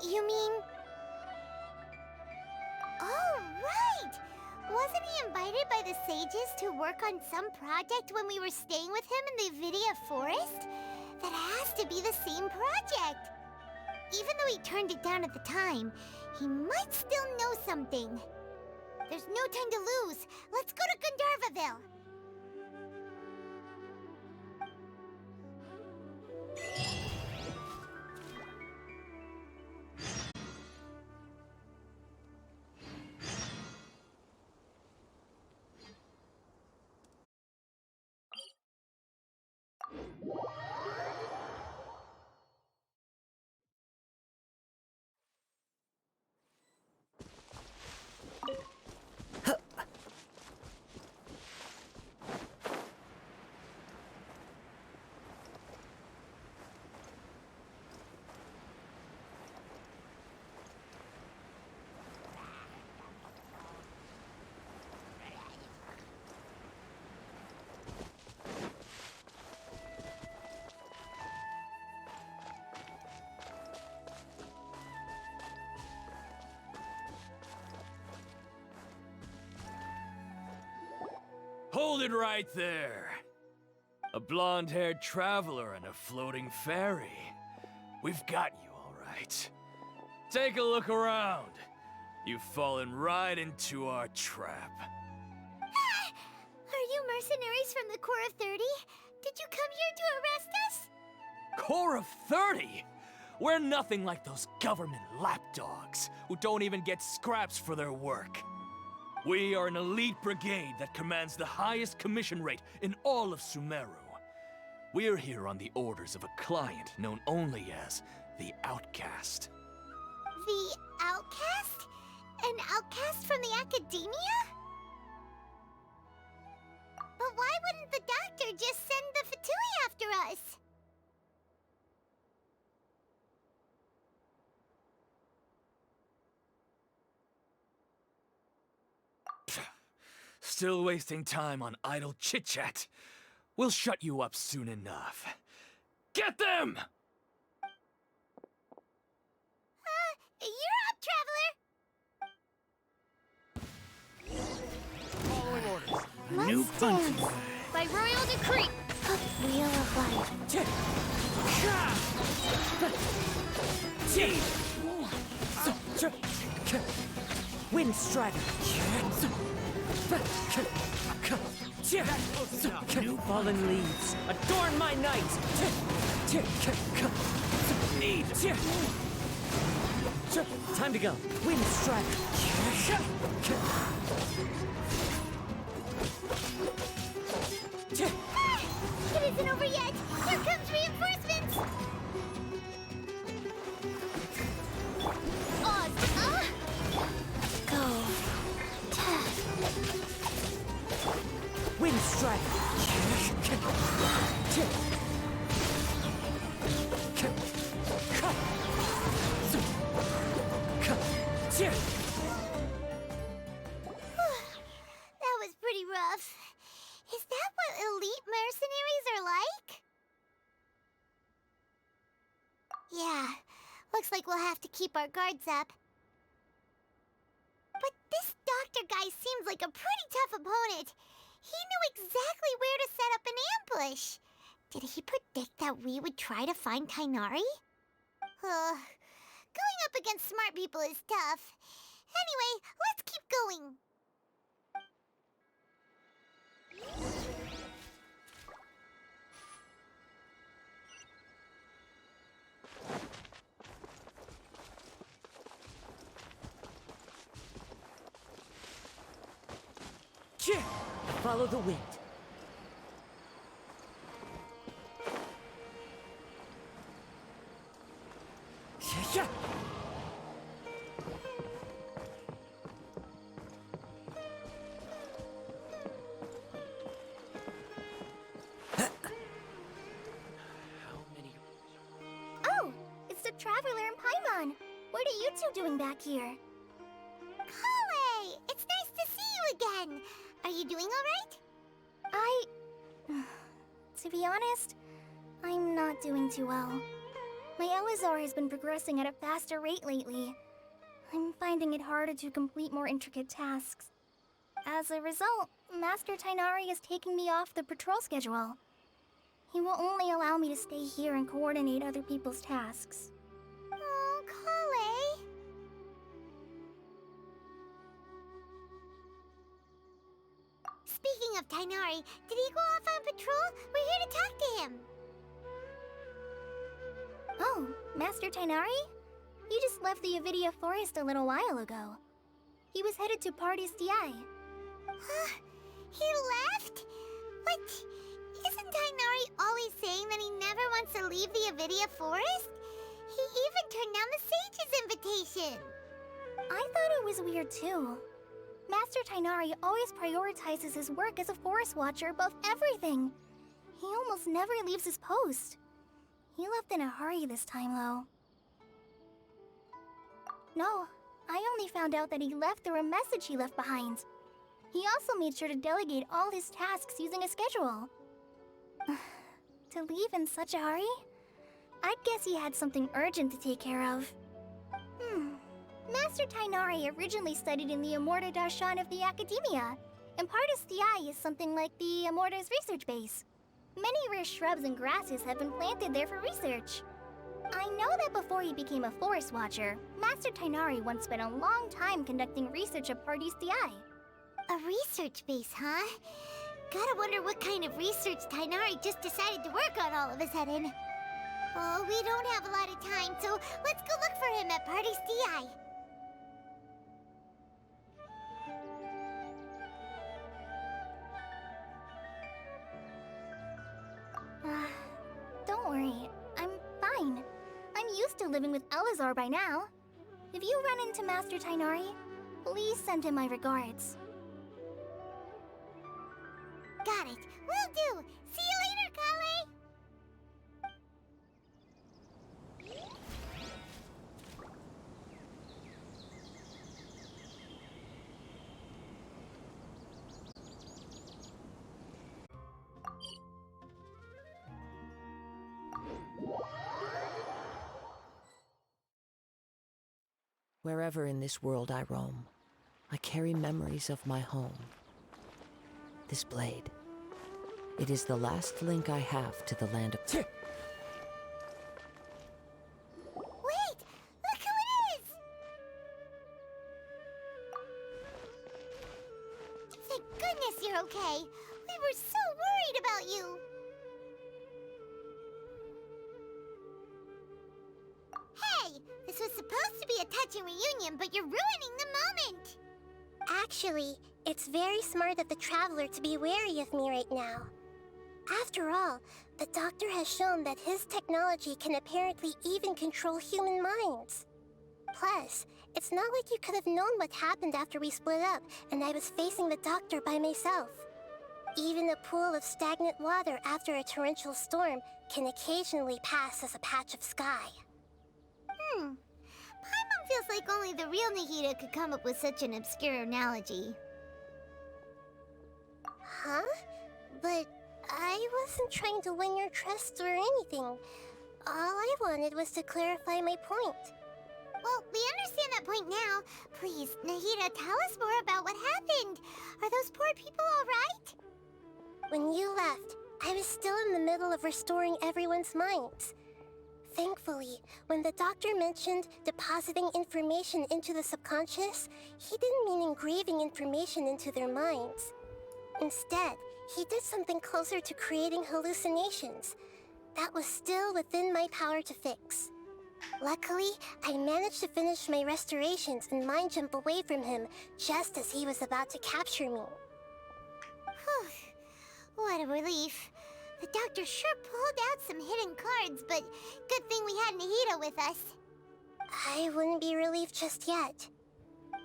You mean... Oh, right! Wasn't he invited by the sages to work on some project when we were staying with him in the Vidia Forest? That has to be the same project! Even though he turned it down at the time, he might still know something. There's no time to lose. Let's go to Gandharvaville. Hold it right there. A blonde-haired traveler and a floating fairy. We've got you, all right. Take a look around. You've fallen right into our trap. Are you mercenaries from the Corps of 30? Did you come here to arrest us? Corps of 30? We're nothing like those government lapdogs who don't even get scraps for their work. We are an elite brigade that commands the highest commission rate in all of Sumeru. We're here on the orders of a client known only as the Outcast. The Outcast? An outcast from the Academia? But why wouldn't the Doctor just send the Fatui after us? Still wasting time on idle chit-chat. We'll shut you up soon enough. Get them! You're up, Traveler! Following orders. New dance. By royal decree. Wheel of Life. Wind Strider. New fallen leaves. Adorn my night. Need. Time to go. Wind Strider. It isn't over yet! Here comes reinforcements! Go. Wind Strider. That was pretty rough. Is that what elite mercenaries are like? Yeah, looks like we'll have to keep our guards up. But this doctor guy seems like a pretty tough opponent. He knew exactly where to set up an ambush. Did he predict that we would try to find Tainari? Going up against smart people is tough. Anyway, let's keep going. Follow the wind. Oh, it's the Traveler and Paimon. What are you two doing back here? Kale! It's nice to see you again! Are you doing alright? To be honest, I'm not doing too well. My Elazar has been progressing at a faster rate lately. I'm finding it harder to complete more intricate tasks. As a result, Master Tainari is taking me off the patrol schedule. He will only allow me to stay here and coordinate other people's tasks. Oh, Kale! Speaking of Tainari, did he go off on patrol? We're here to talk to him. Oh, Master Tainari? He just left the Avidia Forest a little while ago. He was headed to Party's DI. He left? What? Isn't Tainari always saying that he never wants to leave the Avidia Forest? He even turned down the Sage's invitation. I thought it was weird too. Master Tainari always prioritizes his work as a forest watcher above everything. He almost never leaves his post. He left in a hurry this time, though. No, I only found out that he left through a message he left behind. He also made sure to delegate all his tasks using a schedule. To leave in such a hurry? I'd guess he had something urgent to take care of. Master Tainari originally studied in the Immorta Darshan of the Academia, and Partis DI is something like the Immorta's research base. Many rare shrubs and grasses have been planted there for research. I know that before he became a forest watcher, Master Tainari once spent a long time conducting research at Partis DI. A research base, huh? Gotta wonder what kind of research Tainari just decided to work on all of a sudden. Oh, we don't have a lot of time, so let's go look for him at Party's DI. Don't worry, I'm fine. I'm used to living with Elazar by now. If you run into Master Tainari, please send him my regards. Got it. Will do. See you later, Kale. Wherever in this world I roam, I carry memories of my home. This blade, it is the last link I have to the land of... Wait! Look who it is! Thank goodness you're okay. We were so worried about you. Hey! This was supposed to be a touching reunion, but you're ruining the moment! Actually, it's very smart of the Traveler to be wary of me right now. After all, the Doctor has shown that his technology can apparently even control human minds. Plus, it's not like you could have known what happened after we split up and I was facing the Doctor by myself. Even a pool of stagnant water after a torrential storm can occasionally pass as a patch of sky. Paimon feels like only the real Nahida could come up with such an obscure analogy. Huh? But I wasn't trying to win your trust or anything. All I wanted was to clarify my point. Well, we understand that point now. Please, Nahida, tell us more about what happened. Are those poor people all right? When you left, I was still in the middle of restoring everyone's minds. Thankfully, when the Doctor mentioned depositing information into the subconscious, he didn't mean engraving information into their minds. Instead, He did something closer to creating hallucinations. That was still within my power to fix. Luckily, I managed to finish my restorations and mind jump away from him just as he was about to capture me. Whew. What a relief. The doctor sure pulled out some hidden cards, but good thing we had Nahida with us. I wouldn't be relieved just yet.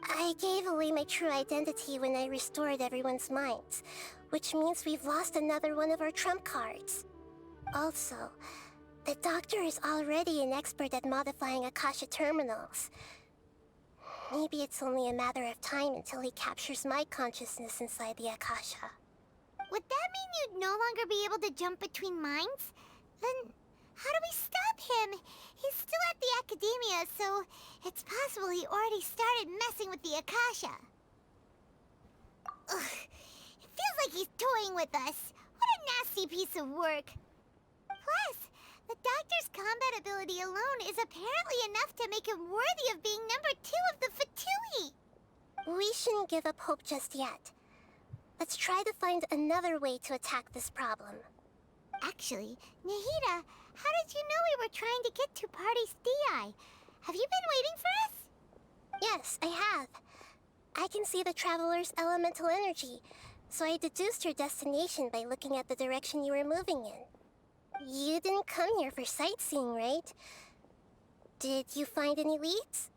I gave away my true identity when I restored everyone's minds, which means we've lost another one of our trump cards. Also, the doctor is already an expert at modifying Akasha terminals. Maybe it's only a matter of time until he captures my consciousness inside the Akasha. Would that mean you'd no longer be able to jump between minds? Then how do we stop him? He's still at the academia, so it's possible he already started messing with the Akasha. Ugh, it feels like he's toying with us. What a nasty piece of work. Plus, the doctor's combat ability alone is apparently enough to make him worthy of being number 2 of the Fatui. We shouldn't give up hope just yet. Let's try to find another way to attack this problem. Actually, Nahida, how did you know we were trying to get to Party's DI? Have you been waiting for us? Yes, I have. I can see the Traveler's elemental energy, so I deduced your destination by looking at the direction you were moving in. You didn't come here for sightseeing, right? Did you find any leads?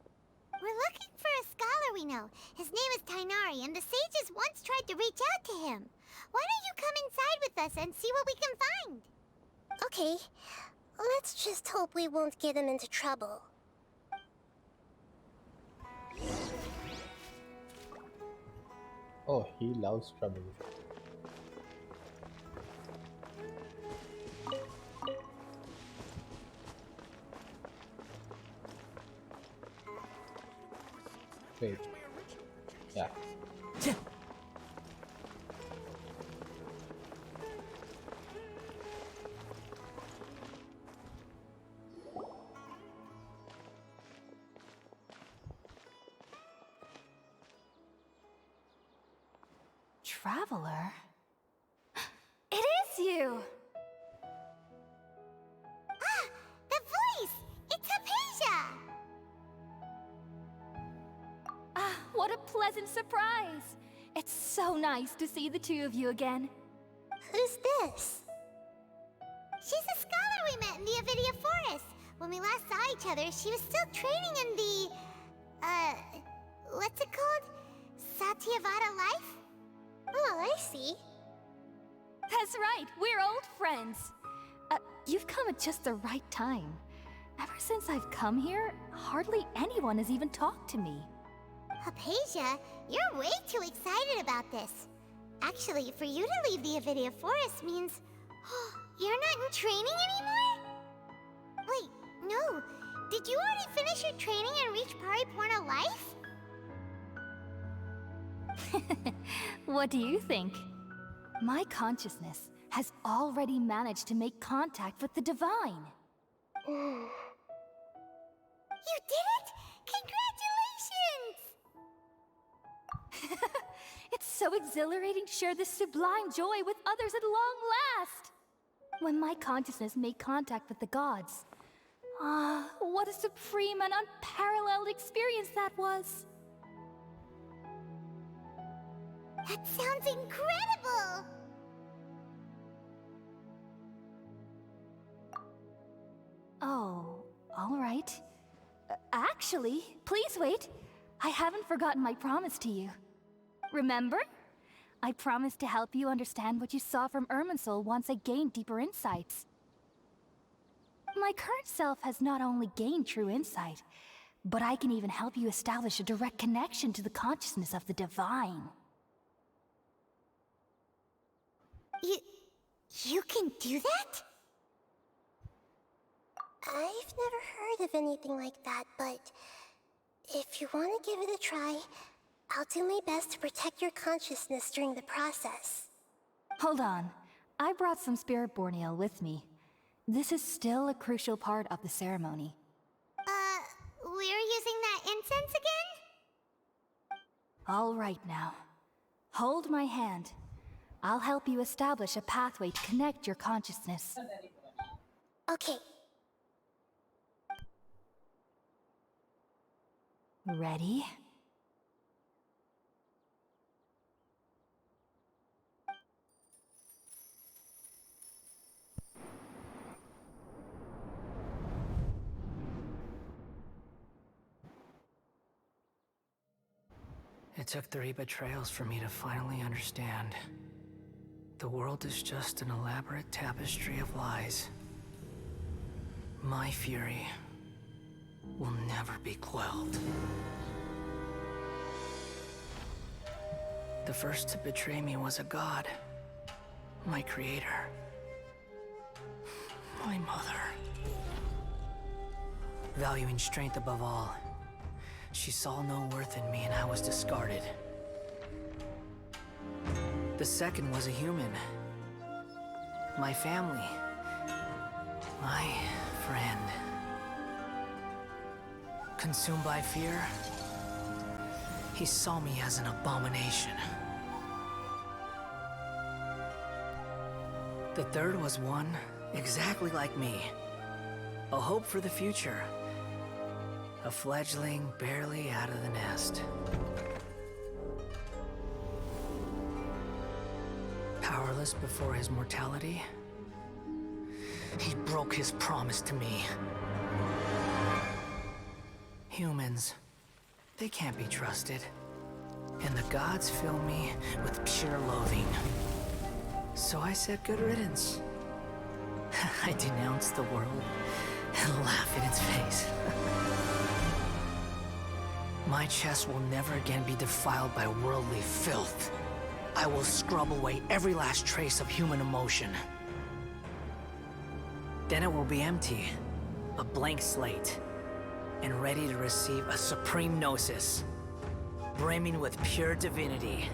We're looking for a scholar we know. His name is Tainari, and the sages once tried to reach out to him. Why don't you come inside with us and see what we can find? Okay, let's just hope we won't get him into trouble. Oh, he loves trouble. Wait. Yeah. Traveler? It is you! Ah! The voice! It's Hypatia! Ah, what a pleasant surprise! It's so nice to see the two of you again. Who's this? She's a scholar we met in the Avidia Forest. When we last saw each other, she was still training in the... what's it called? Satyavada life? Oh, I see. That's right, we're old friends. You've come at just the right time. Ever since I've come here, hardly anyone has even talked to me. Hypatia, you're way too excited about this. Actually, for you to leave the Avidia Forest means... you're not in training anymore? Wait, no. Did you already finish your training and reach Paripurna life? What do you think? My consciousness has already managed to make contact with the divine. You did it! Congratulations! It's so exhilarating to share this sublime joy with others at long last! When my consciousness made contact with the gods. Ah, what a supreme and unparalleled experience that was! That sounds incredible! Oh, all right. Actually, please wait. I haven't forgotten my promise to you. Remember? I promised to help you understand what you saw from Irminsul once I gained deeper insights. My current self has not only gained true insight, but I can even help you establish a direct connection to the consciousness of the divine. You can do that? I've never heard of anything like that, but if you want to give it a try, I'll do my best to protect your consciousness during the process. Hold on. I brought some spirit borneal with me. This is still a crucial part of the ceremony. We're using that incense again? All right now. Hold my hand. I'll help you establish a pathway to connect your consciousness. Okay. Ready? It took 3 betrayals for me to finally understand. The world is just an elaborate tapestry of lies. My fury will never be quelled. The first to betray me was a god. My creator. My mother. Valuing strength above all, she saw no worth in me and I was discarded. The second was a human. My family. My friend. Consumed by fear, he saw me as an abomination. The third was one exactly like me. A hope for the future. A fledgling barely out of the nest. Powerless before his mortality, he broke his promise to me. Humans, they can't be trusted. And the gods fill me with pure loathing. So I said good riddance. I denounced the world and laugh in its face. My chest will never again be defiled by worldly filth. I will scrub away every last trace of human emotion. Then it will be empty, a blank slate, and ready to receive a supreme gnosis, brimming with pure divinity.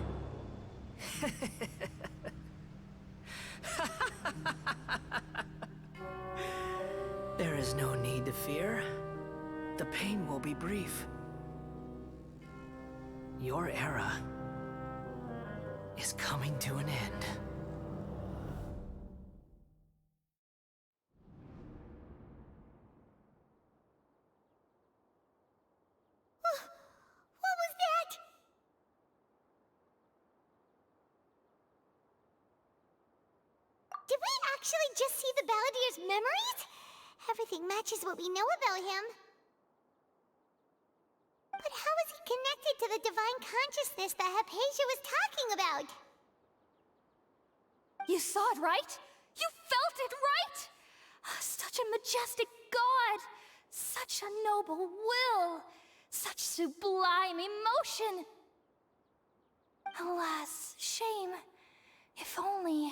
There is no need to fear. The pain will be brief. Your era is coming to an end. What was that? Did we actually just see the Balladier's memories? Everything matches what we know about him. But how is he connected to the divine consciousness that Hypatia was talking about? You saw it, right? You felt it, right? Such a majestic god! Such a noble will! Such sublime emotion! Alas, shame. If only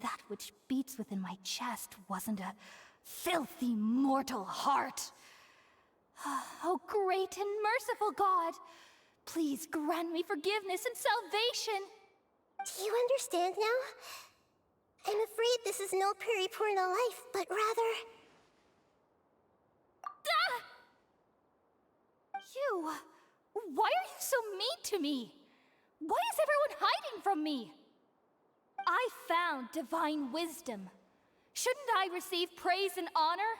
that which beats within my chest wasn't a filthy mortal heart. Oh, great and merciful God, please grant me forgiveness and salvation. Do you understand now? I'm afraid this is no Peripurna life, but rather... Ah! You! Why are you so mean to me? Why is everyone hiding from me? I found divine wisdom. Shouldn't I receive praise and honor?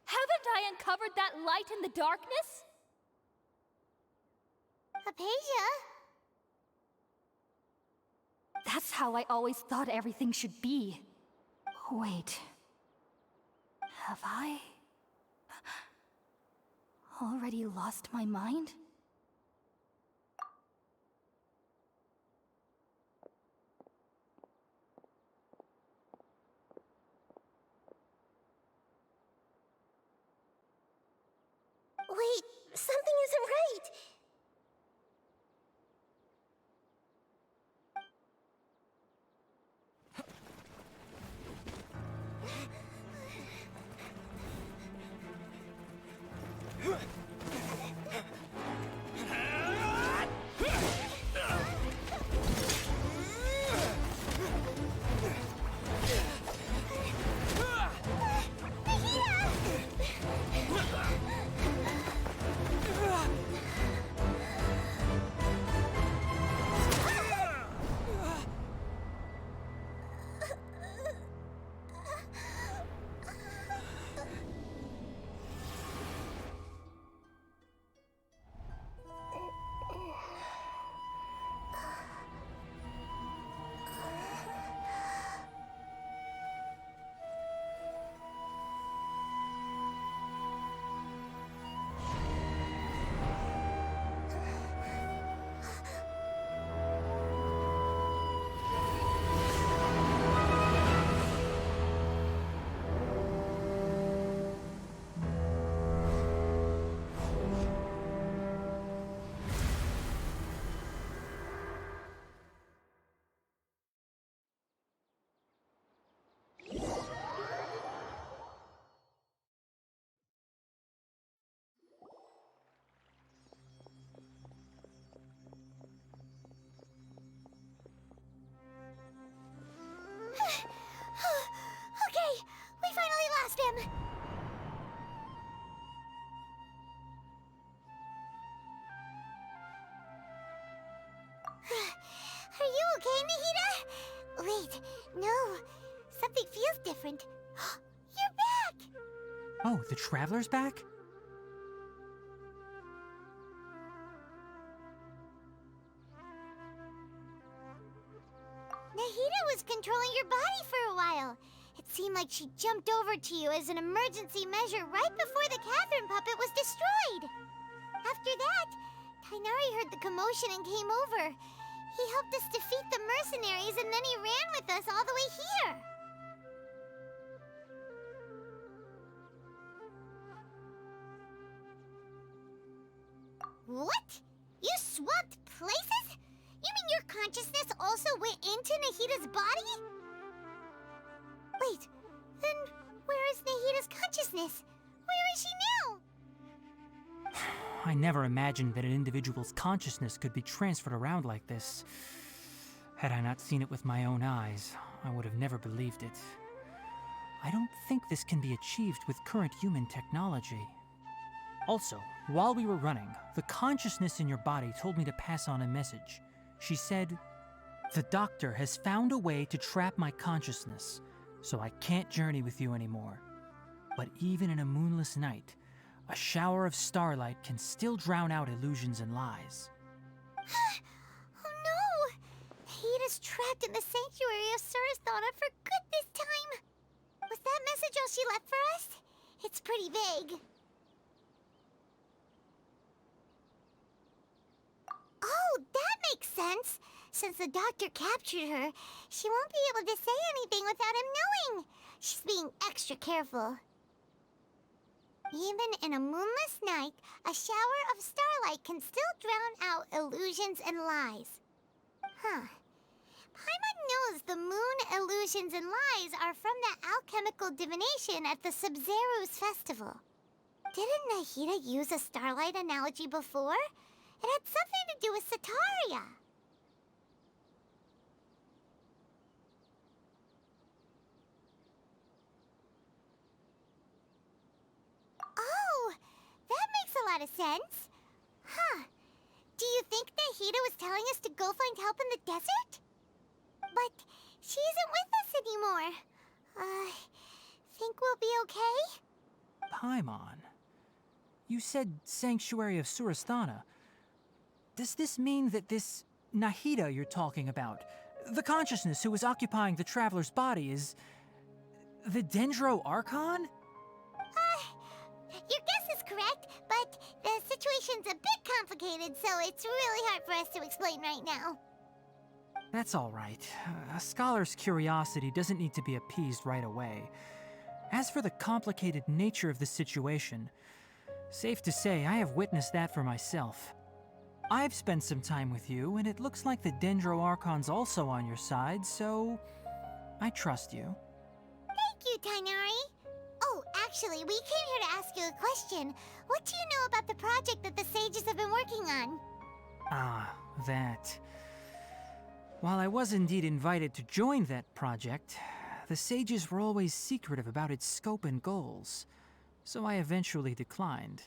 Haven't I uncovered that light in the darkness? Hypatia? That's how I always thought everything should be. Wait. Have I already lost my mind? Wait, something isn't right. feels different. You're back! Oh, the Traveler's back? Nahida was controlling your body for a while. It seemed like she jumped over to you as an emergency measure right before the cavern puppet was destroyed. After that, Tainari heard the commotion and came over. He helped us defeat the mercenaries and then he ran with us all the way here. What? You swapped places? You mean your consciousness also went into Nahida's body? Wait, then where is Nahida's consciousness? Where is she now? I never imagined that an individual's consciousness could be transferred around like this. Had I not seen it with my own eyes, I would have never believed it. I don't think this can be achieved with current human technology. Also, while we were running, the consciousness in your body told me to pass on a message. She said, "The doctor has found a way to trap my consciousness, so I can't journey with you anymore. But even in a moonless night, a shower of starlight can still drown out illusions and lies." Oh no! Nahida's trapped in the sanctuary of Surasthana for good this time. Was that message all she left for us? It's pretty vague. Oh, that makes sense. Since the doctor captured her, she won't be able to say anything without him knowing. She's being extra careful. Even in a moonless night, a shower of starlight can still drown out illusions and lies. Huh. Paimon knows the moon illusions and lies are from the alchemical divination at the Sumeru's festival. Didn't Nahida use a starlight analogy before? It had something to do with Sataria. Oh, that makes a lot of sense. Huh. Do you think Nahida was telling us to go find help in the desert? But she isn't with us anymore. Think we'll be okay? Paimon, you said Sanctuary of Surasthana. Does this mean that this Nahida you're talking about, the consciousness who is occupying the Traveler's body, is the Dendro Archon? Your guess is correct, but the situation's a bit complicated, so it's really hard for us to explain right now. That's all right. A scholar's curiosity doesn't need to be appeased right away. As for the complicated nature of the situation, safe to say I have witnessed that for myself. I've spent some time with you, and it looks like the Dendro Archon's also on your side, so I trust you. Thank you, Tainari. Oh, actually, we came here to ask you a question. What do you know about the project that the sages have been working on? Ah, that. While I was indeed invited to join that project, the sages were always secretive about its scope and goals, so I eventually declined.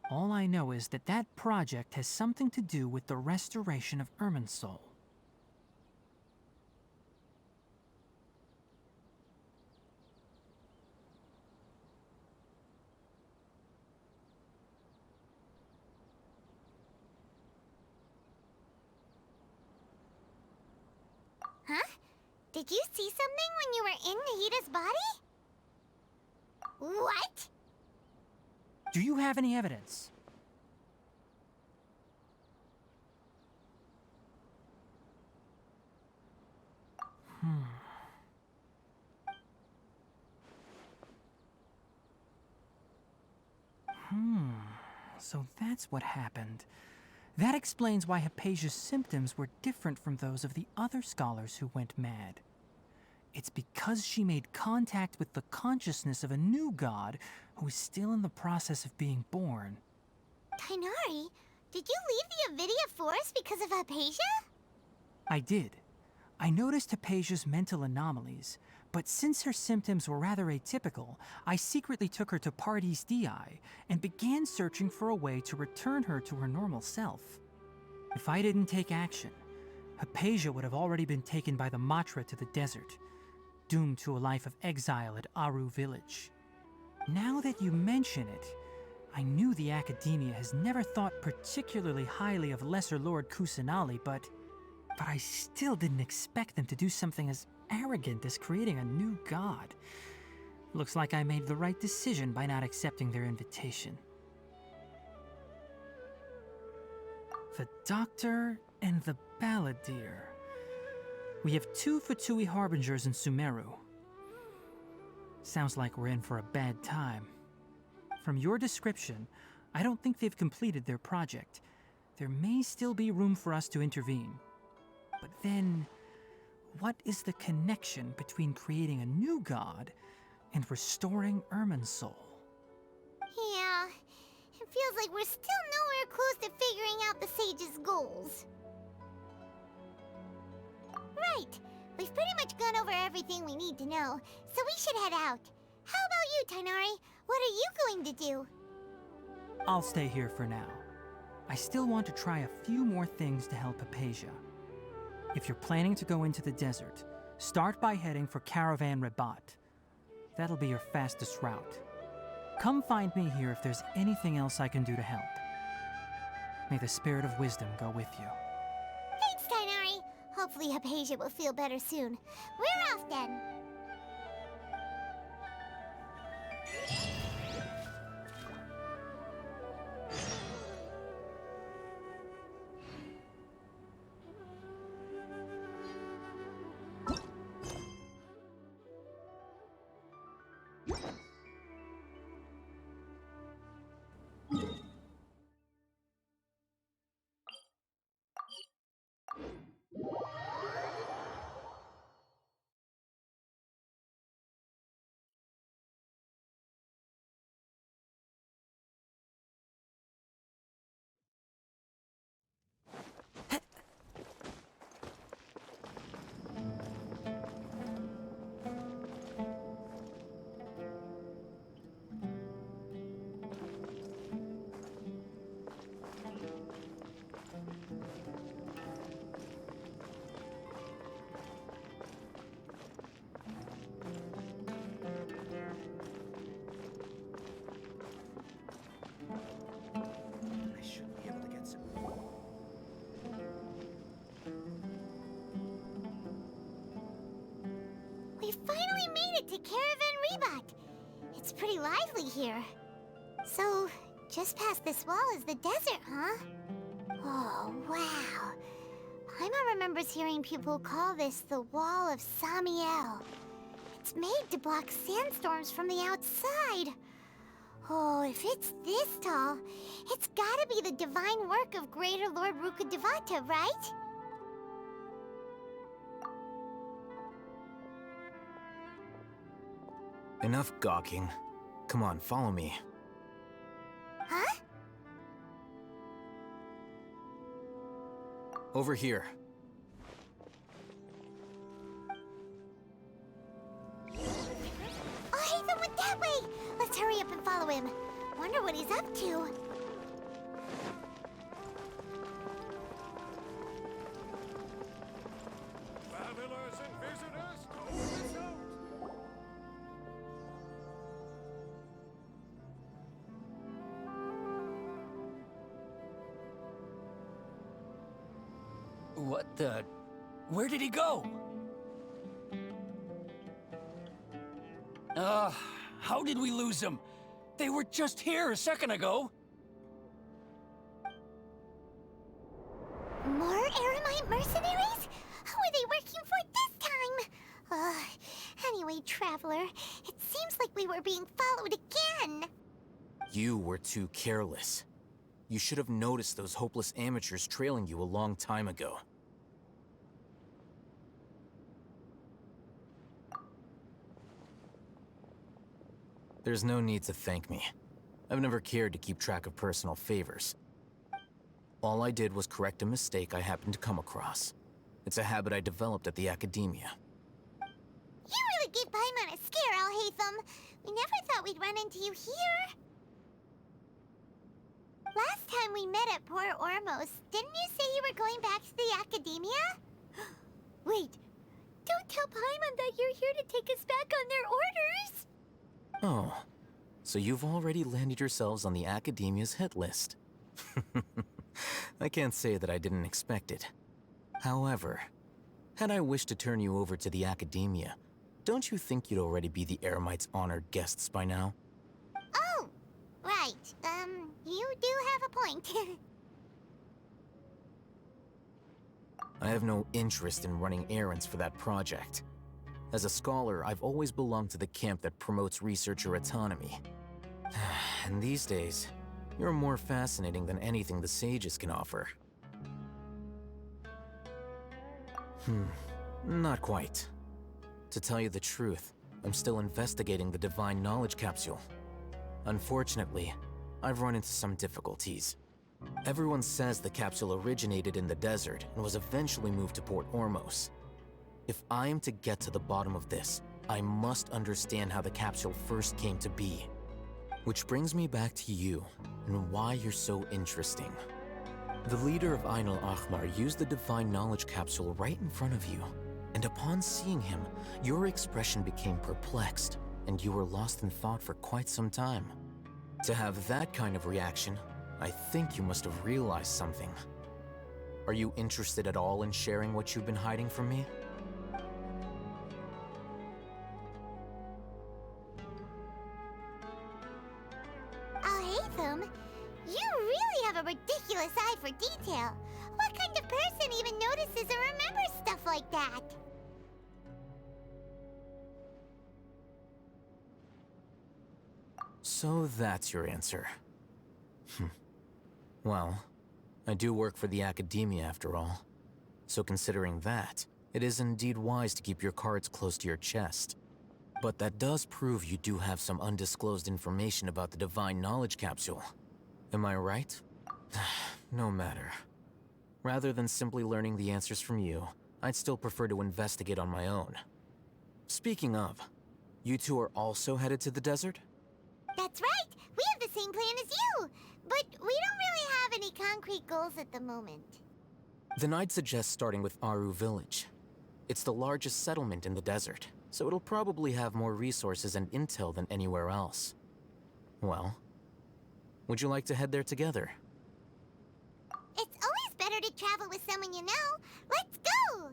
All I know is that that project has something to do with the restoration of Irminsul. Huh? Did you see something when you were in Nahida's body? What? Do you have any evidence? So that's what happened. That explains why Hypatia's symptoms were different from those of the other scholars who went mad. It's because she made contact with the consciousness of a new god who is still in the process of being born. Tainari, did you leave the Avidia Forest because of Hypatia? I did. I noticed Hypatia's mental anomalies, but since her symptoms were rather atypical, I secretly took her to Pardis Dii and began searching for a way to return her to her normal self. If I didn't take action, Hypatia would have already been taken by the Matra to the desert. doomed to a life of exile at Aru Village. Now that you mention it, I knew the Academia has never thought particularly highly of Lesser Lord Kusanali, but I still didn't expect them to do something as arrogant as creating a new god. Looks like I made the right decision by not accepting their invitation. The Doctor and the Balladeer. We have 2 Fatui Harbingers in Sumeru. Sounds like we're in for a bad time. From your description, I don't think they've completed their project. There may still be room for us to intervene. But then, what is the connection between creating a new god and restoring Irminsul? Yeah, it feels like we're still nowhere close to figuring out the Sage's goals. Right, we've pretty much gone over everything we need to know, so we should head out. How about you, Tighnari? What are you going to do? I'll stay here for now. I still want to try a few more things to help Hypatia. If you're planning to go into the desert, start by heading for Caravan Rabat. That'll be your fastest route. Come find me here if there's anything else I can do to help. May the spirit of wisdom go with you. Thanks, Tighnari. Hopefully Hypatia will feel better soon. We're off then. We finally made it to Caravan Rabat. It's pretty lively here. So, just past this wall is the desert, huh? Oh, wow. Paimon remembers hearing people call this the Wall of Samiel. It's made to block sandstorms from the outside. Oh, if it's this tall, it's gotta be the divine work of Greater Lord Rukkhadevata, right? Enough gawking. Come on, follow me. Huh? Over here. Oh, Hatham went that way! Let's hurry up and follow him. Wonder what he's up to. Travelers and visitors, don't miss out! What the... Where did he go? How did we lose him? They were just here a second ago. More Eremite mercenaries? Who are they working for this time? Anyway, Traveler, it seems like we were being followed again. You were too careless. You should have noticed those hopeless amateurs trailing you a long time ago. There's no need to thank me. I've never cared to keep track of personal favors. All I did was correct a mistake I happened to come across. It's a habit I developed at the Academia. You really gave Paimon a scare, Al-Hatham. We never thought we'd run into you here. Last time we met at Port Ormos, didn't you say you were going back to the Academia? Wait, Don't tell Paimon that you're here to take us back on their orders! Oh, so you've already landed yourselves on the Academia's hit list. I can't say that I didn't expect it. However, had I wished to turn you over to the Academia, don't you think you'd already be the Eremites' honored guests by now? Oh, right. You do have a point. I have no interest in running errands for that project. As a scholar, I've always belonged to the camp that promotes researcher autonomy. And these days, you're more fascinating than anything the sages can offer. Not quite. To tell you the truth, I'm still investigating the Divine Knowledge Capsule. Unfortunately, I've run into some difficulties. Everyone says the capsule originated in the desert and was eventually moved to Port Ormos. If I am to get to the bottom of this, I must understand how the capsule first came to be. Which brings me back to you, and why you're so interesting. The leader of Ainul Ahmar used the Divine Knowledge Capsule right in front of you, and upon seeing him, your expression became perplexed, and you were lost in thought for quite some time. To have that kind of reaction, I think you must have realized something. Are you interested at all in sharing what you've been hiding from me? Alhaitham, you really have a ridiculous eye for detail. What kind of person even notices or remembers stuff like that? So that's your answer. Well, I do work for the Academia after all. So considering that, it is indeed wise to keep your cards close to your chest. But that does prove you do have some undisclosed information about the Divine Knowledge Capsule. Am I right? No matter. Rather than simply learning the answers from you, I'd still prefer to investigate on my own. Speaking of, you two are also headed to the desert? That's right! We have the same plan as you! But we don't really have any concrete goals at the moment. Then I'd suggest starting with Aru Village. It's the largest settlement in the desert, so it'll probably have more resources and intel than anywhere else. Well, would you like to head there together? It's always better to travel with someone you know. Let's go!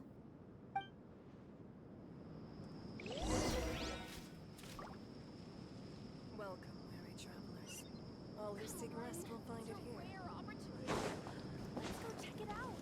Welcome, weary travelers. All who seek rest will find it here. Let's go check it out.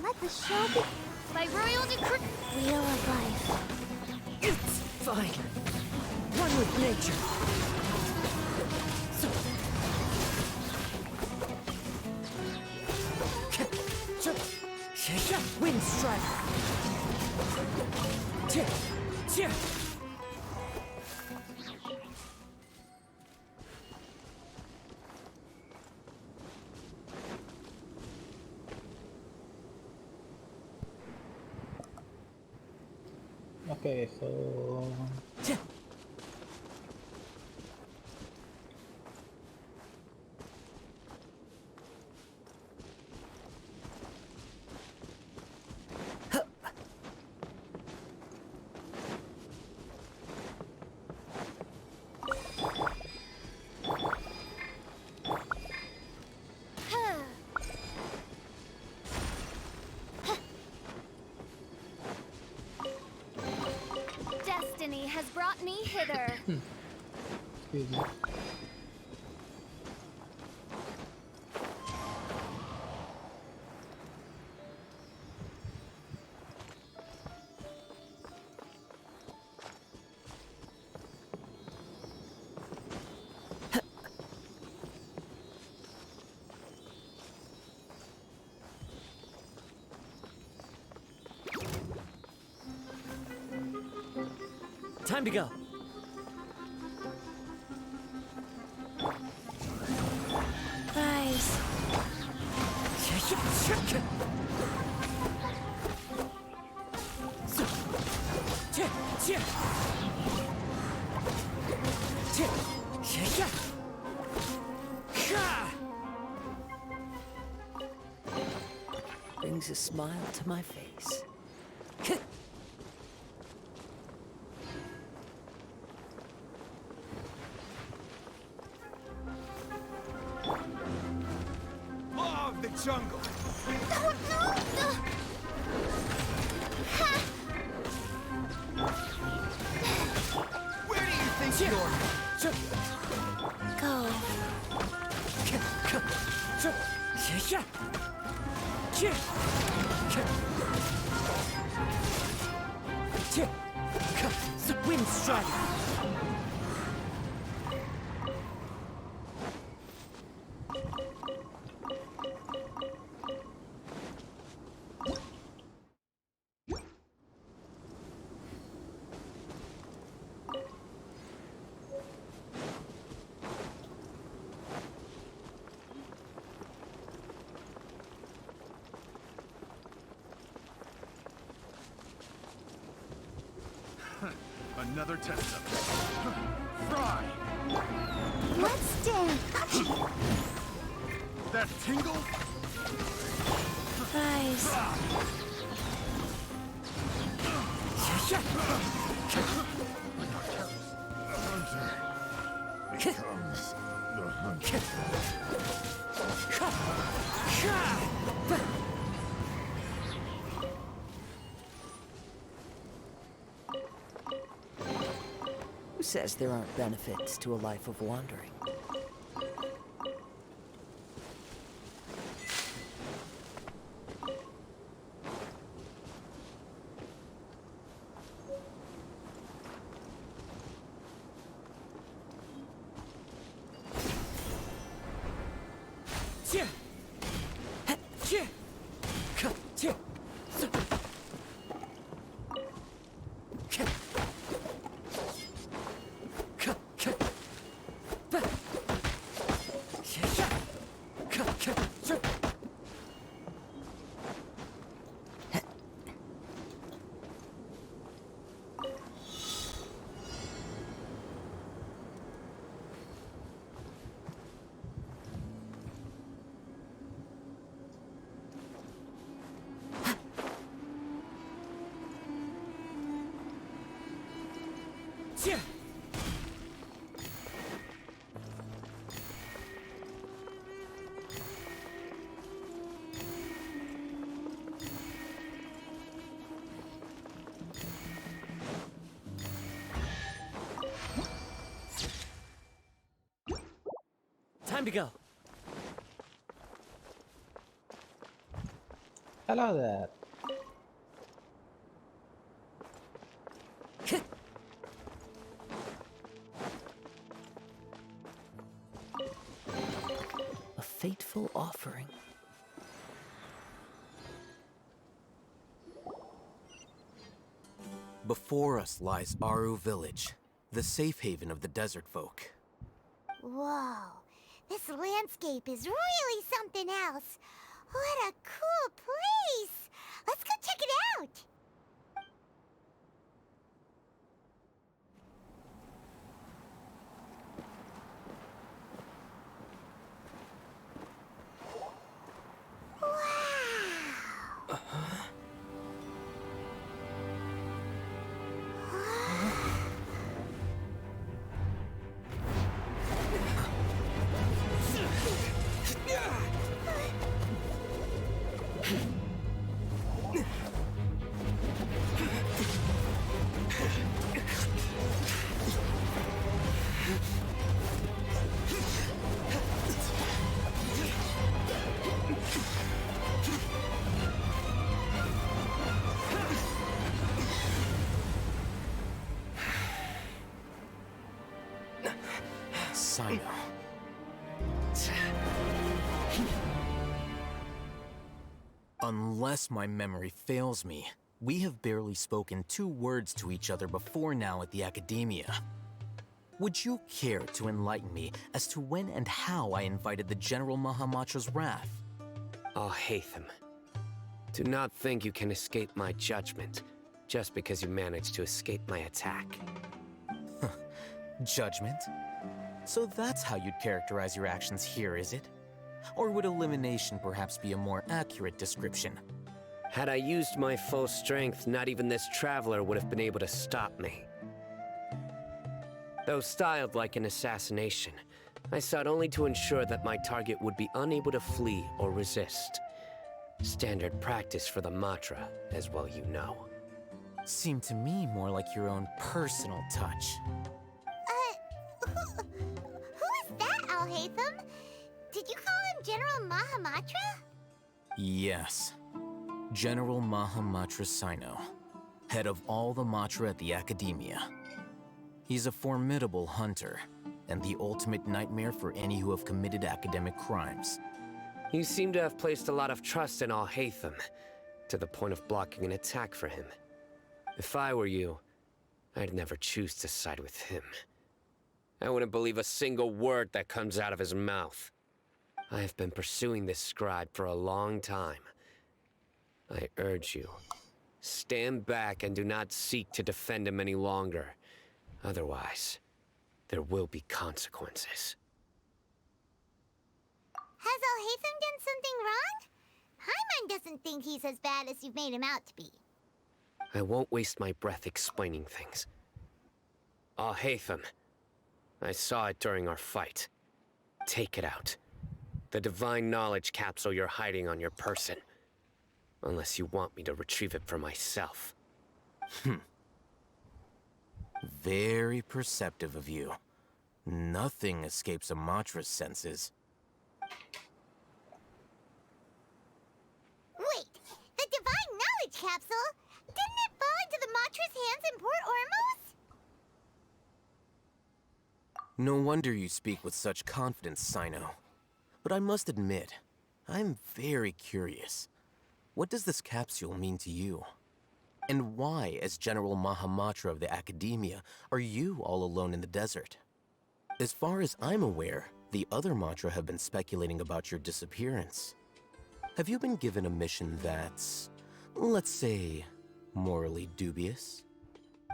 Let the show be. By royal decree. Wheel of life. It's fine. One with nature. Wind strike. Okay, so Destiny has brought me hither. excuse me. Time to go. Guys. Brings a smile to my face. Law of the jungle. Where do you think you're? Go. Wind strike. Another test of it. Fry! Let's dance. That tingle? Guys. Hunter becomes the hunter. Who says there aren't benefits to a life of wandering? Time to go. Hello there. A fateful offering. Before us lies Aru Village, the safe haven of the desert folk. Whoa, this landscape is really something else. What a cool place! Let's go check it out! Sino. Unless my memory fails me, We have barely spoken 2 words to each other before now at the Academia. Would you care to enlighten me as to when and how I invited the General Mahamatra's wrath? Alhaitham, do not think you can escape my judgment just because you managed to escape my attack. Judgment? So that's how you'd characterize your actions here, is it? Or would elimination perhaps be a more accurate description? Had I used my full strength, not even this traveler would have been able to stop me. Though styled like an assassination, I sought only to ensure that my target would be unable to flee or resist. Standard practice for the Matra, as well you know. Seemed to me more like your own personal touch. Who is that, Alhaitham? Did you call him General Mahamatra? Yes. General Mahamatra Sino, head of all the Matra at the Academia. He's a formidable hunter, and the ultimate nightmare for any who have committed academic crimes. You seem to have placed a lot of trust in Alhaitham, to the point of blocking an attack for him. If I were you, I'd never choose to side with him. I wouldn't believe a single word that comes out of his mouth. I have been pursuing this scribe for a long time. I urge you, stand back and do not seek to defend him any longer. Otherwise, there will be consequences. Has Alhaitham done something wrong? Paimon doesn't think he's as bad as you've made him out to be. I won't waste my breath explaining things. Alhaitham, I saw it during our fight. Take it out. The divine knowledge capsule you're hiding on your person. Unless you want me to retrieve it for myself. Very perceptive of you. Nothing escapes a Matra's senses. Wait, the divine knowledge capsule? Didn't it fall into the Matra's hands in Port Ormos? No wonder you speak with such confidence, Sino. But I must admit, I'm very curious. What does this capsule mean to you? And why, as General Mahamatra of the Academia, are you all alone in the desert? As far as I'm aware, the other Matra have been speculating about your disappearance. Have you been given a mission that's, let's say, morally dubious?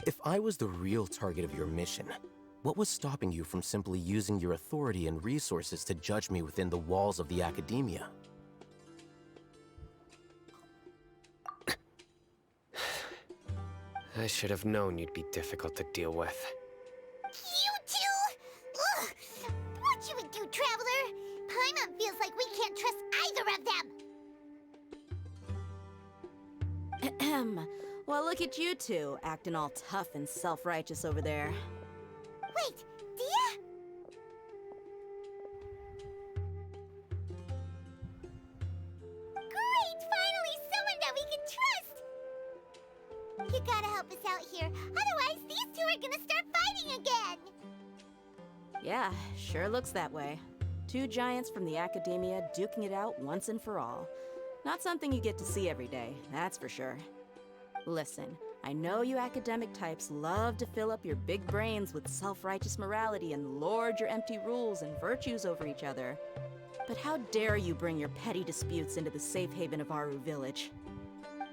If I was the real target of your mission, what was stopping you from simply using your authority and resources to judge me within the walls of the Academia? I should have known you'd be difficult to deal with. You two? Ugh! What you would do, Traveler? Paimon feels like we can't trust either of them. Ahem. Well, look at you two, acting all tough and self-righteous over there. Wait, Dia? Great! Finally, someone that we can trust! You gotta help us out here, otherwise these two are gonna start fighting again! Yeah, sure looks that way. 2 giants from the Academia duking it out once and for all. Not something you get to see every day, that's for sure. Listen, I know you academic types love to fill up your big brains with self-righteous morality and lord your empty rules and virtues over each other. But how dare you bring your petty disputes into the safe haven of Aru Village?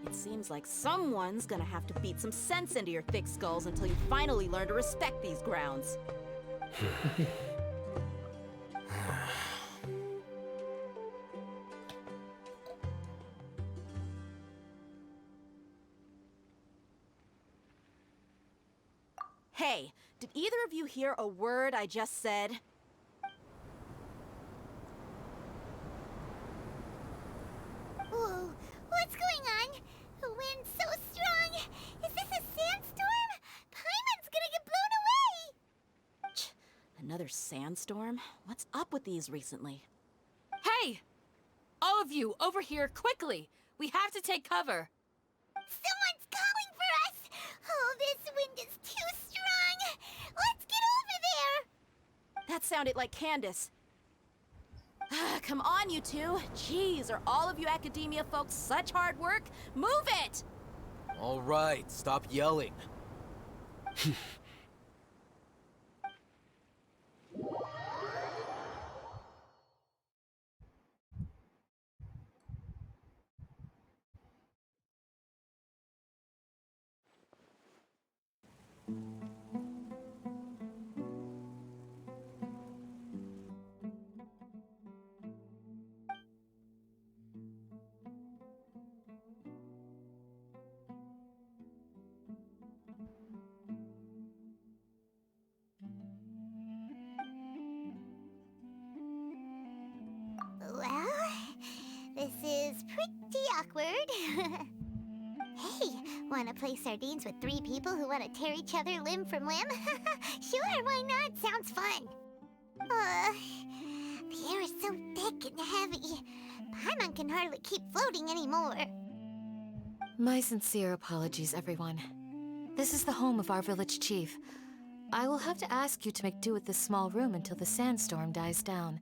It seems like someone's gonna have to beat some sense into your thick skulls until you finally learn to respect these grounds. Hey, did either of you hear a word I just said? Whoa, what's going on? The wind's so strong! Is this a sandstorm? Paimon's gonna get blown away! Another sandstorm? What's up with these recently? Hey! All of you, over here, quickly! We have to take cover! Someone's calling for us! Oh, this wind is too strong! Let's get over there! That sounded like Candace. Come on, you two. Jeez, are all of you Academia folks such hard work? Move it! All right, stop yelling. Well, this is pretty awkward. Hey, wanna play sardines with 3 people who wanna tear each other limb from limb? Sure, why not? Sounds fun. The air is so thick and heavy. Paimon can hardly keep floating anymore. My sincere apologies, everyone. This is the home of our village chief. I will have to ask you to make do with this small room until the sandstorm dies down.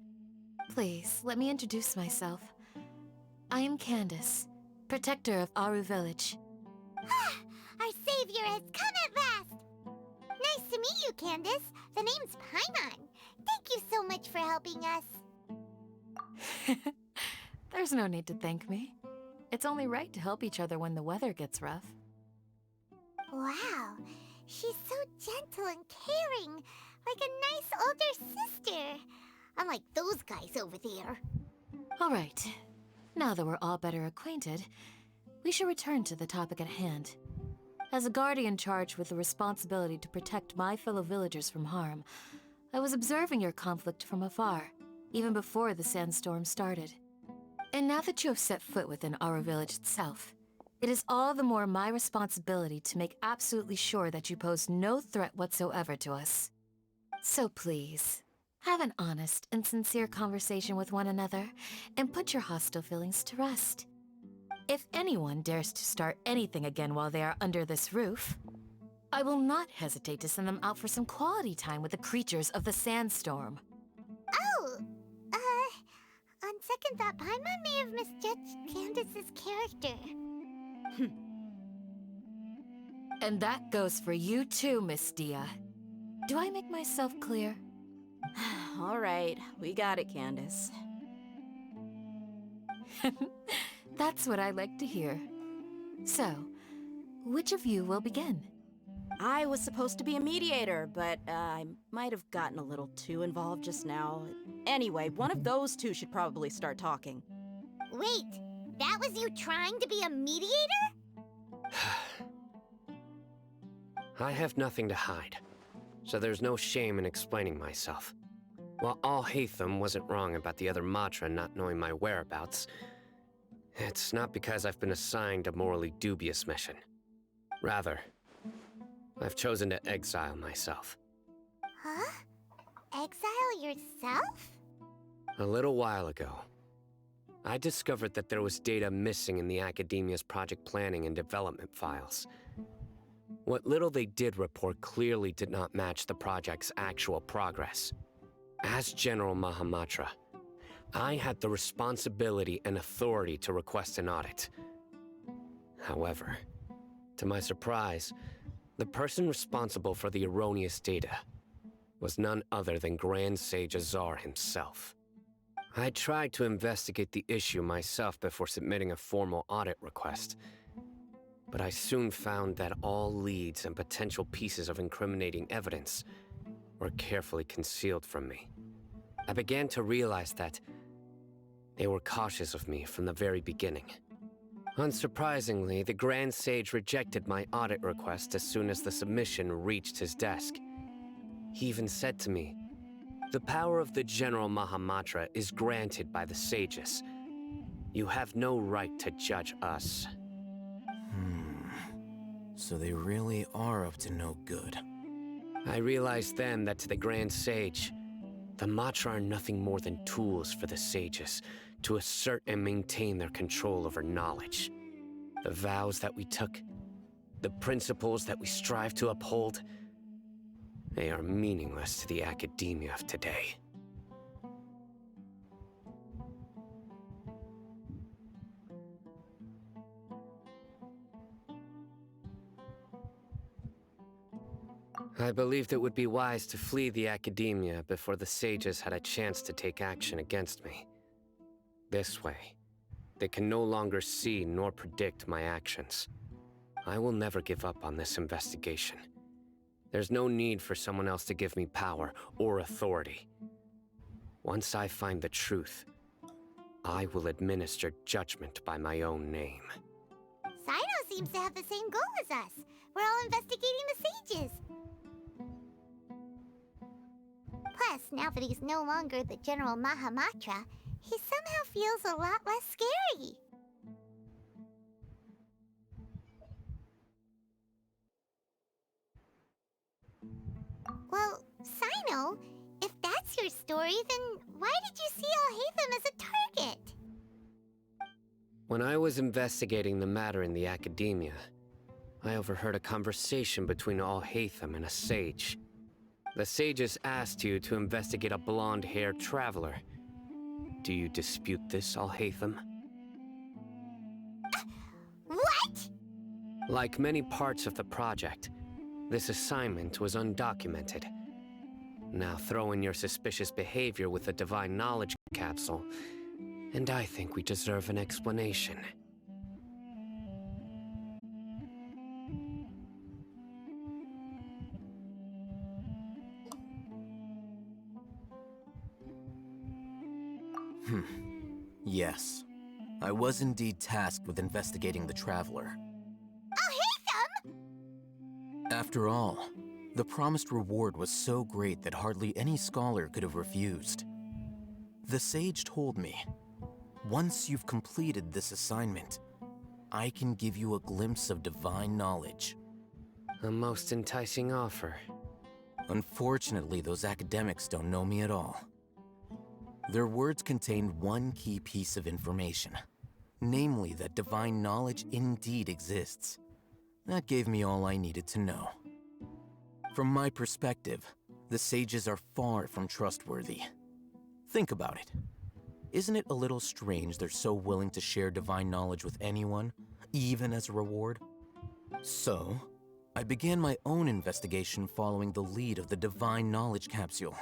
Please, let me introduce myself. I am Candace, protector of Aru Village. Our savior has come at last! Nice to meet you, Candace. The name's Paimon. Thank you so much for helping us. There's no need to thank me. It's only right to help each other when the weather gets rough. Wow, she's so gentle and caring, like a nice older sister. Unlike those guys over there. All right. Now that we're all better acquainted, we should return to the topic at hand. As a guardian charged with the responsibility to protect my fellow villagers from harm, I was observing your conflict from afar, even before the sandstorm started. And now that you have set foot within our village itself, it is all the more my responsibility to make absolutely sure that you pose no threat whatsoever to us. So please, have an honest and sincere conversation with one another, and put your hostile feelings to rest. If anyone dares to start anything again while they are under this roof, I will not hesitate to send them out for some quality time with the creatures of the sandstorm. Oh, on second thought, Paimon may have misjudged Candace's character. And that goes for you too, Miss Dia. Do I make myself clear? All right, we got it, Candace. That's what I like to hear. So, which of you will begin? I was supposed to be a mediator, but I might have gotten a little too involved just now. Anyway, one of those two should probably start talking. Wait, that was you trying to be a mediator? I have nothing to hide, so there's no shame in explaining myself. While Al-Haytham wasn't wrong about the other Matra not knowing my whereabouts, it's not because I've been assigned a morally dubious mission. Rather, I've chosen to exile myself. Huh? Exile yourself? A little while ago, I discovered that there was data missing in the Academia's project planning and development files. What little they did report clearly did not match the project's actual progress. As General Mahamatra, I had the responsibility and authority to request an audit. However, to my surprise, the person responsible for the erroneous data was none other than Grand Sage Azar himself. I tried to investigate the issue myself before submitting a formal audit request, but I soon found that all leads and potential pieces of incriminating evidence were carefully concealed from me. I began to realize that they were cautious of me from the very beginning. Unsurprisingly, the Grand Sage rejected my audit request as soon as the submission reached his desk. He even said to me, "The power of the General Mahamatra is granted by the sages. You have no right to judge us." So they really are up to no good. I realized then that to the Grand Sage, the Matra are nothing more than tools for the sages to assert and maintain their control over knowledge. The vows that we took, the principles that we strive to uphold, they are meaningless to the academia of today. I believed it would be wise to flee the academia before the sages had a chance to take action against me. This way, they can no longer see nor predict my actions. I will never give up on this investigation. There's no need for someone else to give me power or authority. Once I find the truth, I will administer judgment by my own name. Sino seems to have the same goal as us. We're all investigating the sages. Plus, now that he's no longer the General Mahamatra, he somehow feels a lot less scary. Well, Sino, if that's your story, then why did you see Alhaitham as a target? When I was investigating the matter in the academia, I overheard a conversation between Alhaitham and a sage. The sages asked you to investigate a blonde-haired traveler. Do you dispute this, Alhaitham? What? Like many parts of the project, this assignment was undocumented. Now throw in your suspicious behavior with the Divine Knowledge capsule, and I think we deserve an explanation. Yes. I was indeed tasked with investigating the Traveler. Alhaitham! After all, the promised reward was so great that hardly any scholar could have refused. The sage told me, once you've completed this assignment, I can give you a glimpse of divine knowledge. A most enticing offer. Unfortunately, those academics don't know me at all. Their words contained one key piece of information, namely that divine knowledge indeed exists. That gave me all I needed to know. From my perspective, the sages are far from trustworthy. Think about it. Isn't it a little strange they're so willing to share divine knowledge with anyone, even as a reward? So, I began my own investigation following the lead of the Divine Knowledge capsule.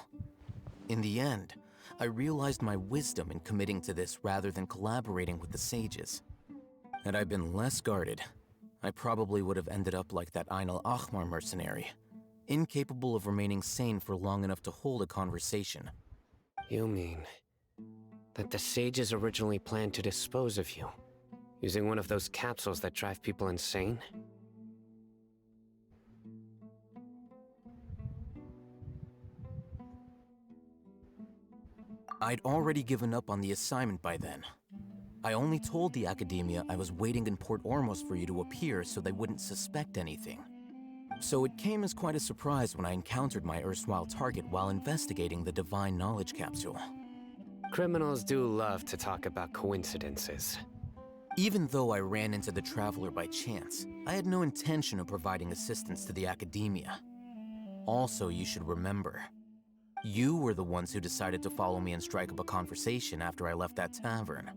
In the end, I realized my wisdom in committing to this rather than collaborating with the sages. Had I been less guarded, I probably would have ended up like that Ain al-Ahmar mercenary, incapable of remaining sane for long enough to hold a conversation. You mean that the sages originally planned to dispose of you, using one of those capsules that drive people insane? I'd already given up on the assignment by then. I only told the Academia I was waiting in Port Ormos for you to appear so they wouldn't suspect anything. So it came as quite a surprise when I encountered my erstwhile target while investigating the Divine Knowledge capsule. Criminals do love to talk about coincidences. Even though I ran into the Traveler by chance, I had no intention of providing assistance to the Academia. Also, you should remember, you were the ones who decided to follow me and strike up a conversation after I left that tavern.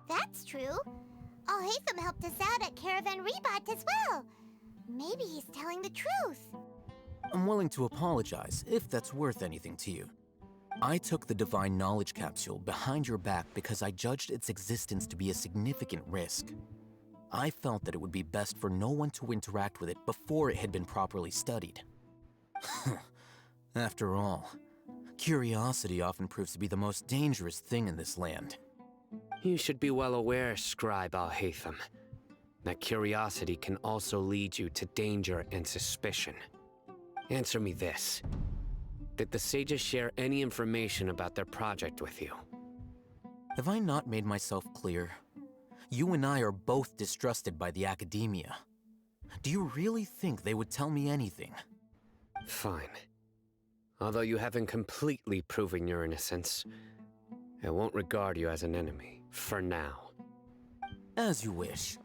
That's true. Alhaitham helped us out at Caravan Rebat as well. Maybe he's telling the truth. I'm willing to apologize, if that's worth anything to you. I took the Divine Knowledge capsule behind your back because I judged its existence to be a significant risk. I felt that it would be best for no one to interact with it before it had been properly studied. After all, curiosity often proves to be the most dangerous thing in this land. You should be well aware, Scribe Alhaitham, that curiosity can also lead you to danger and suspicion. Answer me this. Did the sages share any information about their project with you? Have I not made myself clear? You and I are both distrusted by the Academia. Do you really think they would tell me anything? Fine. Although you haven't completely proven your innocence, I won't regard you as an enemy, for now. As you wish.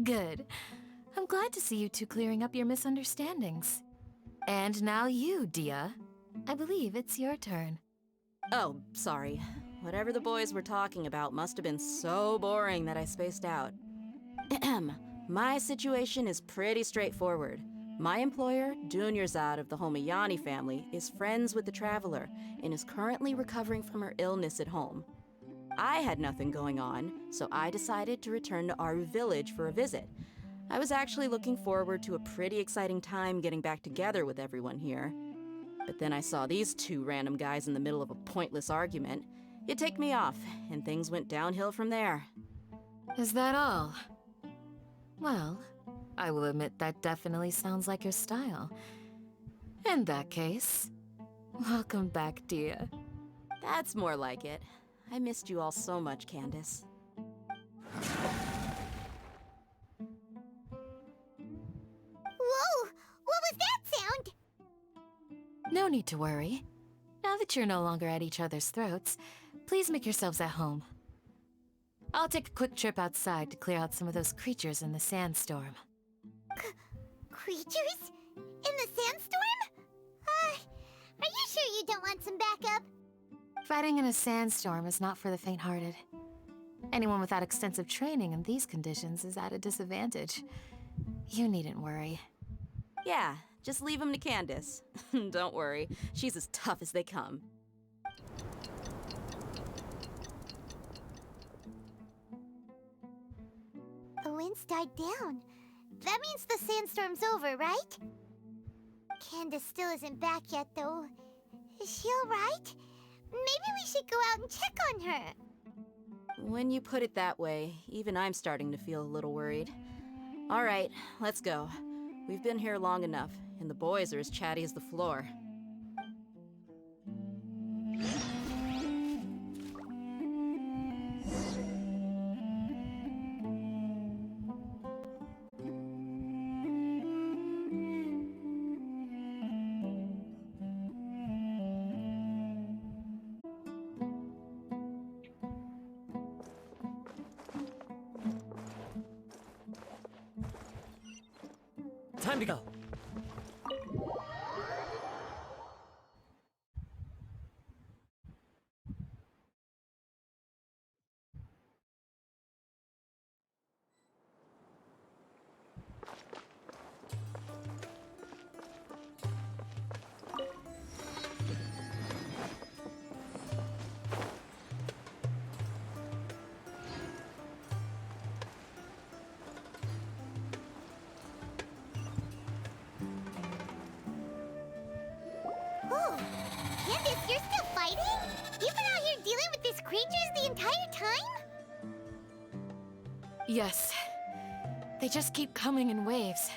Good. I'm glad to see you two clearing up your misunderstandings. And now you, Dia. I believe it's your turn. Oh, sorry. Whatever the boys were talking about must have been so boring that I spaced out. My situation is pretty straightforward. My employer, Dunyarzad of the Homayani family, is friends with the Traveler and is currently recovering from her illness at home. I had nothing going on, so I decided to return to Aru Village for a visit. I was actually looking forward to a pretty exciting time getting back together with everyone here. But then I saw these two random guys in the middle of a pointless argument. It ticked me off, and things went downhill from there. Is that all? Well, I will admit that definitely sounds like your style. In that case, welcome back, dear. That's more like it. I missed you all so much, Candace. Whoa! What was that sound? No need to worry. Now that you're no longer at each other's throats, please make yourselves at home. I'll take a quick trip outside to clear out some of those creatures in the sandstorm. Creatures? In the sandstorm? Are you sure you don't want some backup? Fighting in a sandstorm is not for the faint-hearted. Anyone without extensive training in these conditions is at a disadvantage. You needn't worry. Yeah, just leave him to Candace. Don't worry, she's as tough as they come. The winds died down. That means the sandstorm's over, right? Candace still isn't back yet, though. Is she alright? Maybe we should go out and check on her. When you put it that way, even I'm starting to feel a little worried. All right, let's go. We've been here long enough, and the boys are as chatty as the floor. Time to go. Whoa! Candace, you're still fighting? You've been out here dealing with these creatures the entire time? Yes. They just keep coming in waves.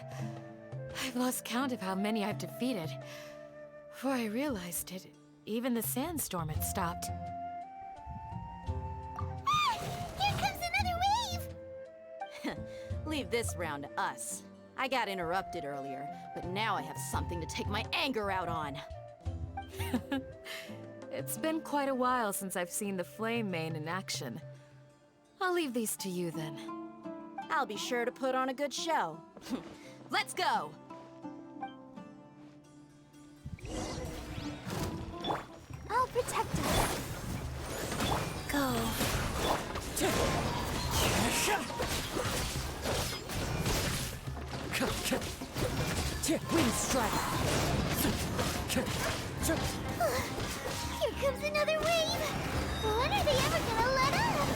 I've lost count of how many I've defeated. Before I realized it, even the sandstorm had stopped. Ah! Here comes another wave! Leave this round to us. I got interrupted earlier, but now I have something to take my anger out on. It's been quite a while since I've seen the Flame Mane in action. I'll leave these to you then. I'll be sure to put on a good show. Let's go! I'll protect us. Go. Wind strike. Here comes another wave! When are they ever gonna let up?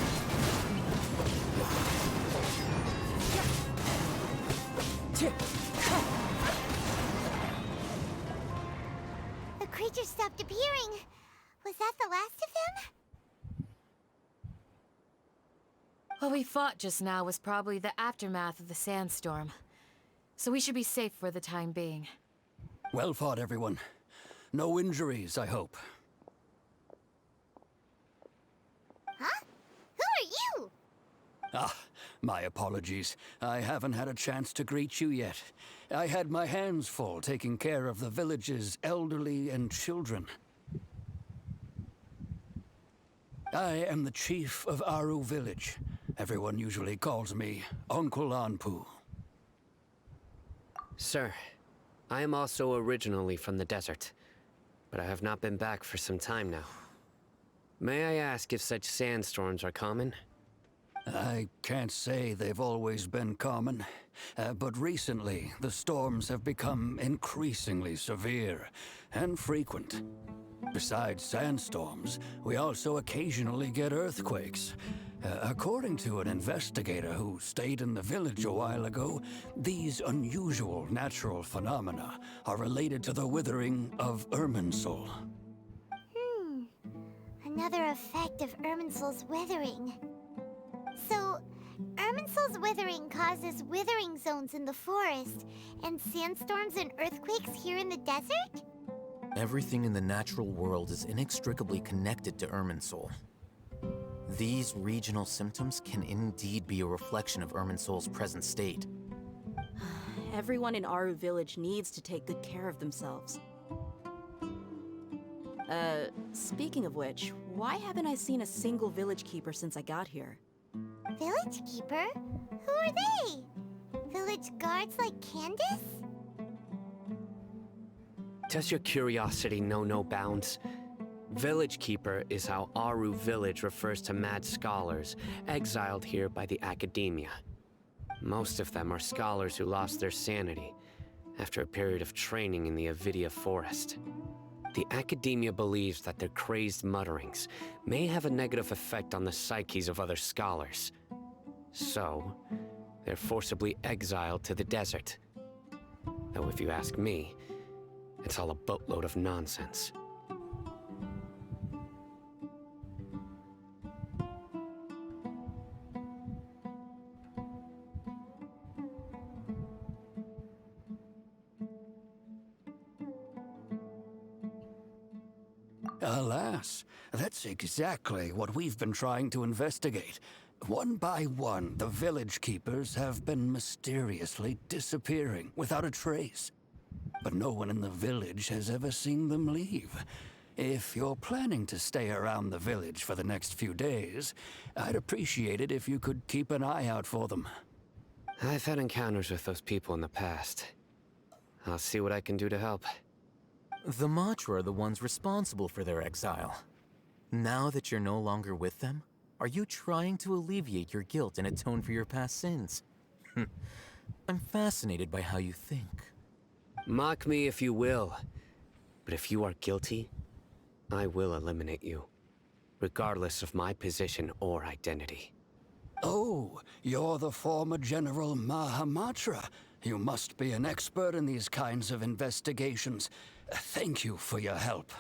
The creature stopped appearing. Was that the last of them? What we fought just now was probably the aftermath of the sandstorm. So we should be safe for the time being. Well fought, everyone. No injuries, I hope. Huh? Who are you? Ah, my apologies. I haven't had a chance to greet you yet. I had my hands full taking care of the village's elderly and children. I am the chief of Aru Village. Everyone usually calls me Uncle Anpu. Sir, I am also originally from the desert, but I have not been back for some time now. May I ask if such sandstorms are common? I can't say they've always been common, but recently the storms have become increasingly severe and frequent. Besides sandstorms, we also occasionally get earthquakes. According to an investigator who stayed in the village a while ago, these unusual natural phenomena are related to the withering of Irminsul. Another effect of Irminsul's withering. So, Irminsul's withering causes withering zones in the forest, and sandstorms and earthquakes here in the desert? Everything in the natural world is inextricably connected to Irminsul. These regional symptoms can indeed be a reflection of Irminsul's present state. Everyone in Aru village needs to take good care of themselves. Speaking of which, why haven't I seen a single village keeper since I got here? Village keeper? Who are they? Village guards like Candace? Does your curiosity know no bounds? Village Keeper is how Aru Village refers to mad scholars exiled here by the Academia. Most of them are scholars who lost their sanity after a period of training in the Avidia Forest. The Academia believes that their crazed mutterings may have a negative effect on the psyches of other scholars. So, they're forcibly exiled to the desert. Though if you ask me, it's all a boatload of nonsense. Alas, that's exactly what we've been trying to investigate. One by one, the village keepers have been mysteriously disappearing without a trace. But no one in the village has ever seen them leave. If you're planning to stay around the village for the next few days, I'd appreciate it if you could keep an eye out for them. I've had encounters with those people in the past. I'll see what I can do to help. The Matra are the ones responsible for their exile. Now that you're no longer with them, are you trying to alleviate your guilt and atone for your past sins? I'm fascinated by how you think. Mock me if you will, but if you are guilty, I will eliminate you, regardless of my position or identity. Oh, you're the former General Mahamatra. You must be an expert in these kinds of investigations. Thank you for your help.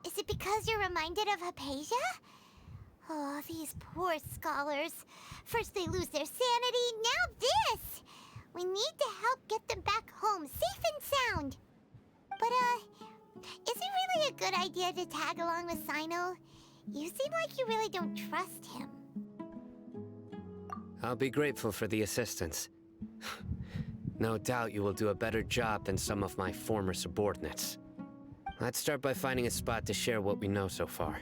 Is it because you're reminded of Hypatia? Oh, these poor scholars. First they lose their sanity, now this! We need to help get them back home, safe and sound. But, is it really a good idea to tag along with Sino? You seem like you really don't trust him. I'll be grateful for the assistance. No doubt you will do a better job than some of my former subordinates. Let's start by finding a spot to share what we know so far.